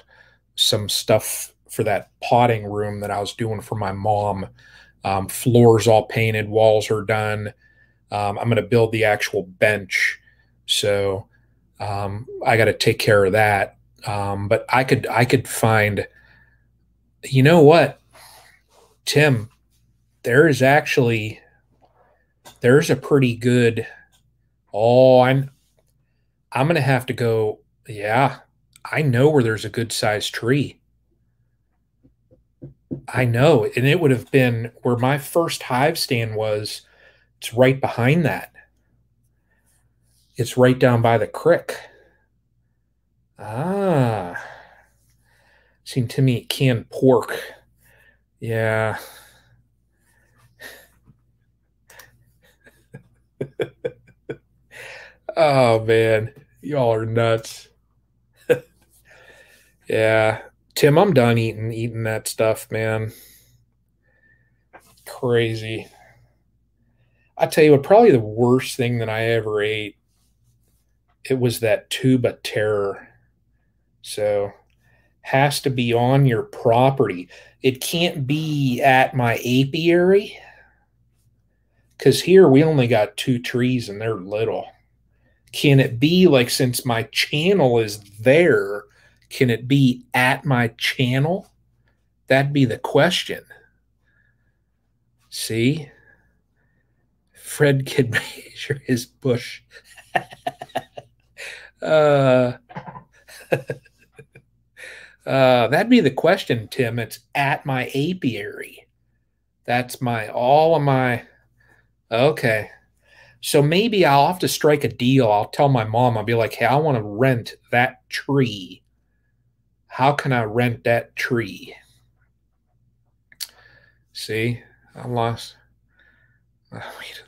some stuff for that potting room that I was doing for my mom. Floors all painted, walls are done. I'm going to build the actual bench, so I got to take care of that. But I could find, you know what, Tim? There's a pretty good. Oh, I'm gonna have to go. Yeah, I know where there's a good sized tree. I know, and it would have been where my first hive stand was. It's right behind that. It's right down by the creek. Ah, seen Timmy eat canned pork. Yeah. Oh man, y'all are nuts. Yeah, Tim, I'm done eating that stuff, man. Crazy. I tell you what, probably the worst thing that I ever ate, it was that tuba terror. So has to be on your property. It can't be at my apiary because here we only got 2 trees and they're little. Can it be like, since my channel is there, can it be at my channel? That'd be the question. See? Fred could measure his bush. uh, that'd be the question, Tim. It's at my apiary. That's my all of my. Okay. So maybe I'll have to strike a deal. I'll tell my mom, I'll be like, hey, I want to rent that tree. How can I rent that tree? See, I lost. Oh, wait.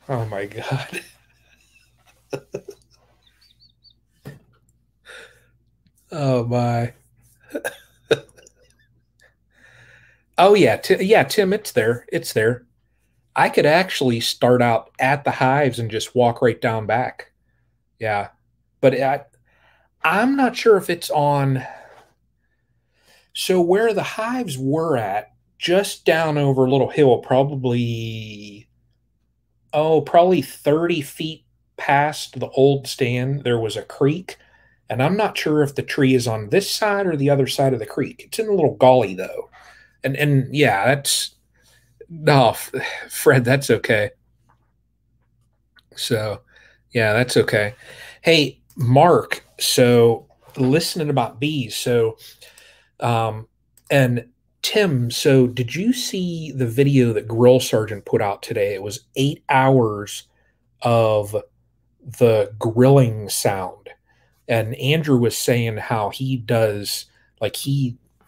Oh my God. Oh my. Oh yeah, yeah, Tim, it's there. It's there. I could actually start out at the hives and just walk right down back. Yeah. But I'm not sure if it's on. So where the hives were at, just down over a little hill, probably 30 feet past the old stand, there was a creek. And I'm not sure if the tree is on this side or the other side of the creek. It's in a little gully though. And yeah, that's no, Fred, that's okay. So yeah, that's okay. Hey, Mark, so listening about bees. So and Tim, so did you see the video that Grill Sergeant put out today? It was 8 hours of the grilling sound. And Andrew was saying how he does, like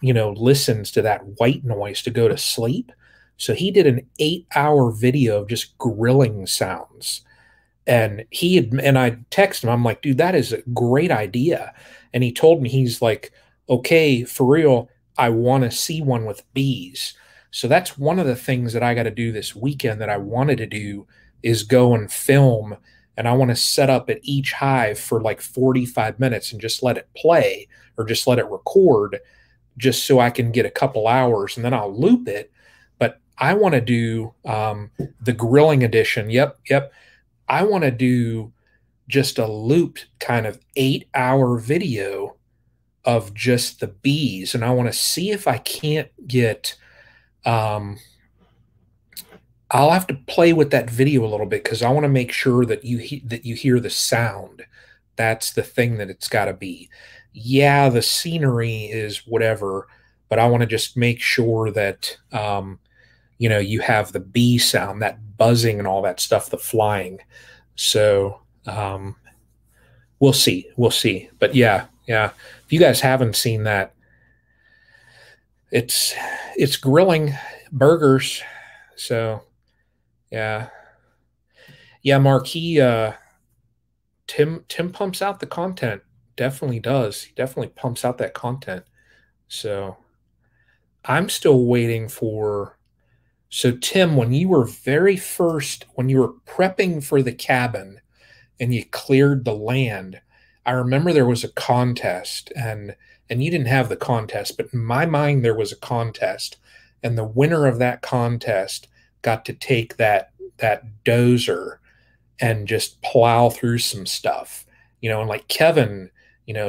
listens to that white noise to go to sleep. So he did an 8-hour video of just grilling sounds. And I texted him, I'm like, dude, that is a great idea. And he told me, he's like, okay, for real, I want to see one with bees. So that's one of the things that I got to do this weekend that I wanted to do is go and film. And I want to set up at each hive for like 45 minutes and just let it play or just let it record just so I can get a couple hours and then I'll loop it. But I want to do the grilling edition. Yep, yep. I want to do just a looped kind of 8-hour video of just the bees. And I want to see if I can't get, I'll have to play with that video a little bit because I want to make sure that you hear the sound. That's the thing that it's got to be. Yeah, the scenery is whatever, but I want to just make sure that you have the bee sound, that buzzing and all that stuff, the flying. So we'll see. We'll see. But yeah. If you guys haven't seen that, it's grilling burgers. So yeah. Mark, Tim pumps out the content. Definitely does. He definitely pumps out that content. So I'm still waiting for. So Tim, when you were prepping for the cabin and you cleared the land, I remember there was a contest and you didn't have the contest, but in my mind there was a contest, and the winner of that contest got to take that dozer and just plow through some stuff, and like Kevin,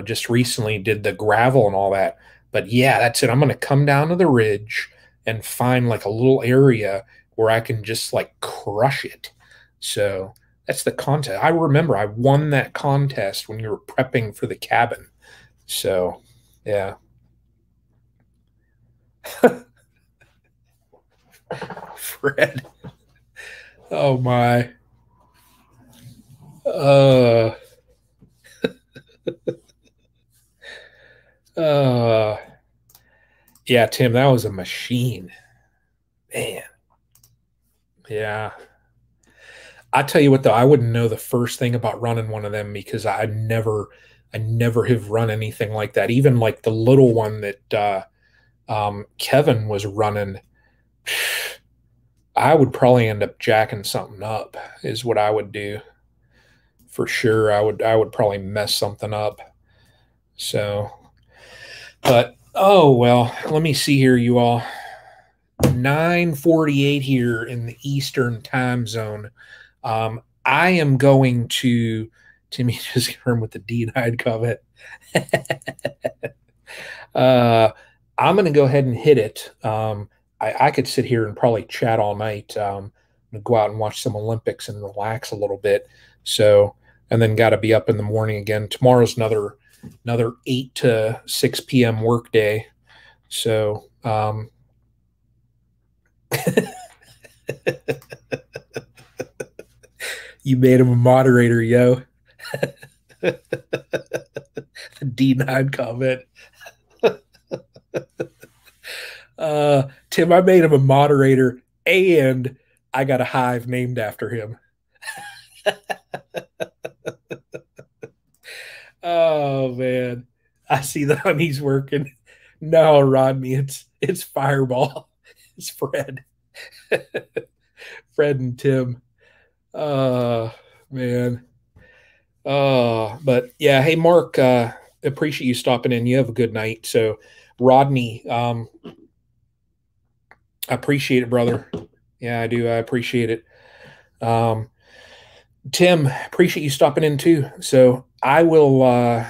just recently did the gravel and all that. But yeah, that's it. I'm going to come down to the ridge and find like a little area where I can just like crush it. So that's the contest. I remember I won that contest when you were prepping for the cabin. So yeah. Fred. Oh my. Uh yeah, Tim, that was a machine. Man. Yeah. I tell you what though, I wouldn't know the first thing about running one of them because I never have run anything like that. Even like the little one that Kevin was running, I would probably end up jacking something up, is what I would do. For sure. I would probably mess something up. So, but oh well, let me see here, you all. 9:48 here in the Eastern time zone. I am going to Timmy just confirmed with the denied comment. I'm going to go ahead and hit it. I could sit here and probably chat all night. Go out and watch some Olympics and relax a little bit. So, and then got to be up in the morning again. Tomorrow's another 8 to 6 p.m. work day. So, you made him a moderator, yo. D9 comment. Tim, I made him a moderator and I got a hive named after him. Oh man. I see the honey's working. No, Rodney, it's Fireball. It's Fred. Fred and Tim. Man. But yeah, hey Mark, appreciate you stopping in. You have a good night. So Rodney, I appreciate it, brother. Yeah, I do. I appreciate it. Tim, appreciate you stopping in too. So I will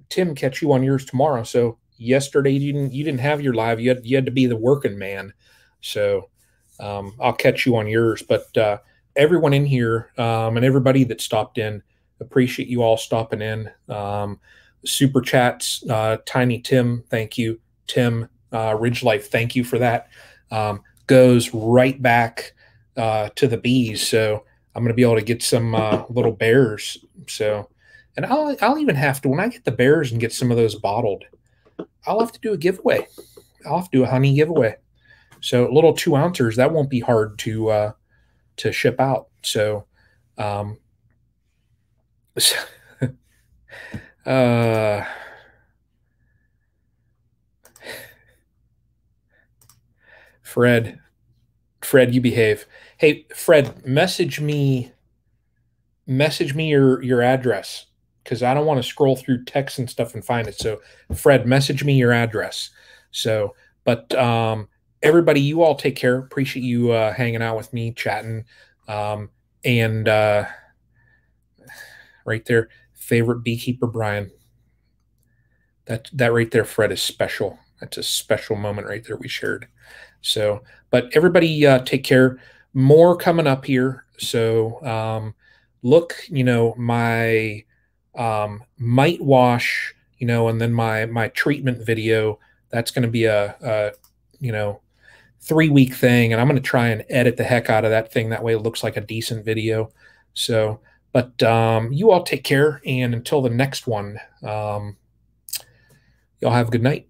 Tim, catch you on yours tomorrow. So yesterday you didn't have your live. You had to be the working man. So I'll catch you on yours. But everyone in here and everybody that stopped in, appreciate you all stopping in. Super chats, Tiny Tim, thank you. Tim, Ridge Life, thank you for that. Goes right back to the bees. So I'm going to be able to get some little bears. So, and I'll even have to, when I get the bears and get some of those bottled, I'll have to do a giveaway. I'll have to do a honey giveaway. So little 2 ounces, that won't be hard to ship out. So Um, uh, Fred, Fred, you behave. Hey, Fred, message me your address because I don't want to scroll through text and stuff and find it. So, Fred, message me your address. So, but everybody, you all take care. Appreciate you hanging out with me, chatting, and right there, favorite beekeeper Brian. That right there, Fred, is special. That's a special moment right there we shared. So, but everybody, take care. More coming up here. So, look, my might wash, and then my treatment video. That's going to be a 3 week thing, and I'm going to try and edit the heck out of that thing. That way, it looks like a decent video. So, but you all take care, and until the next one, y'all have a good night.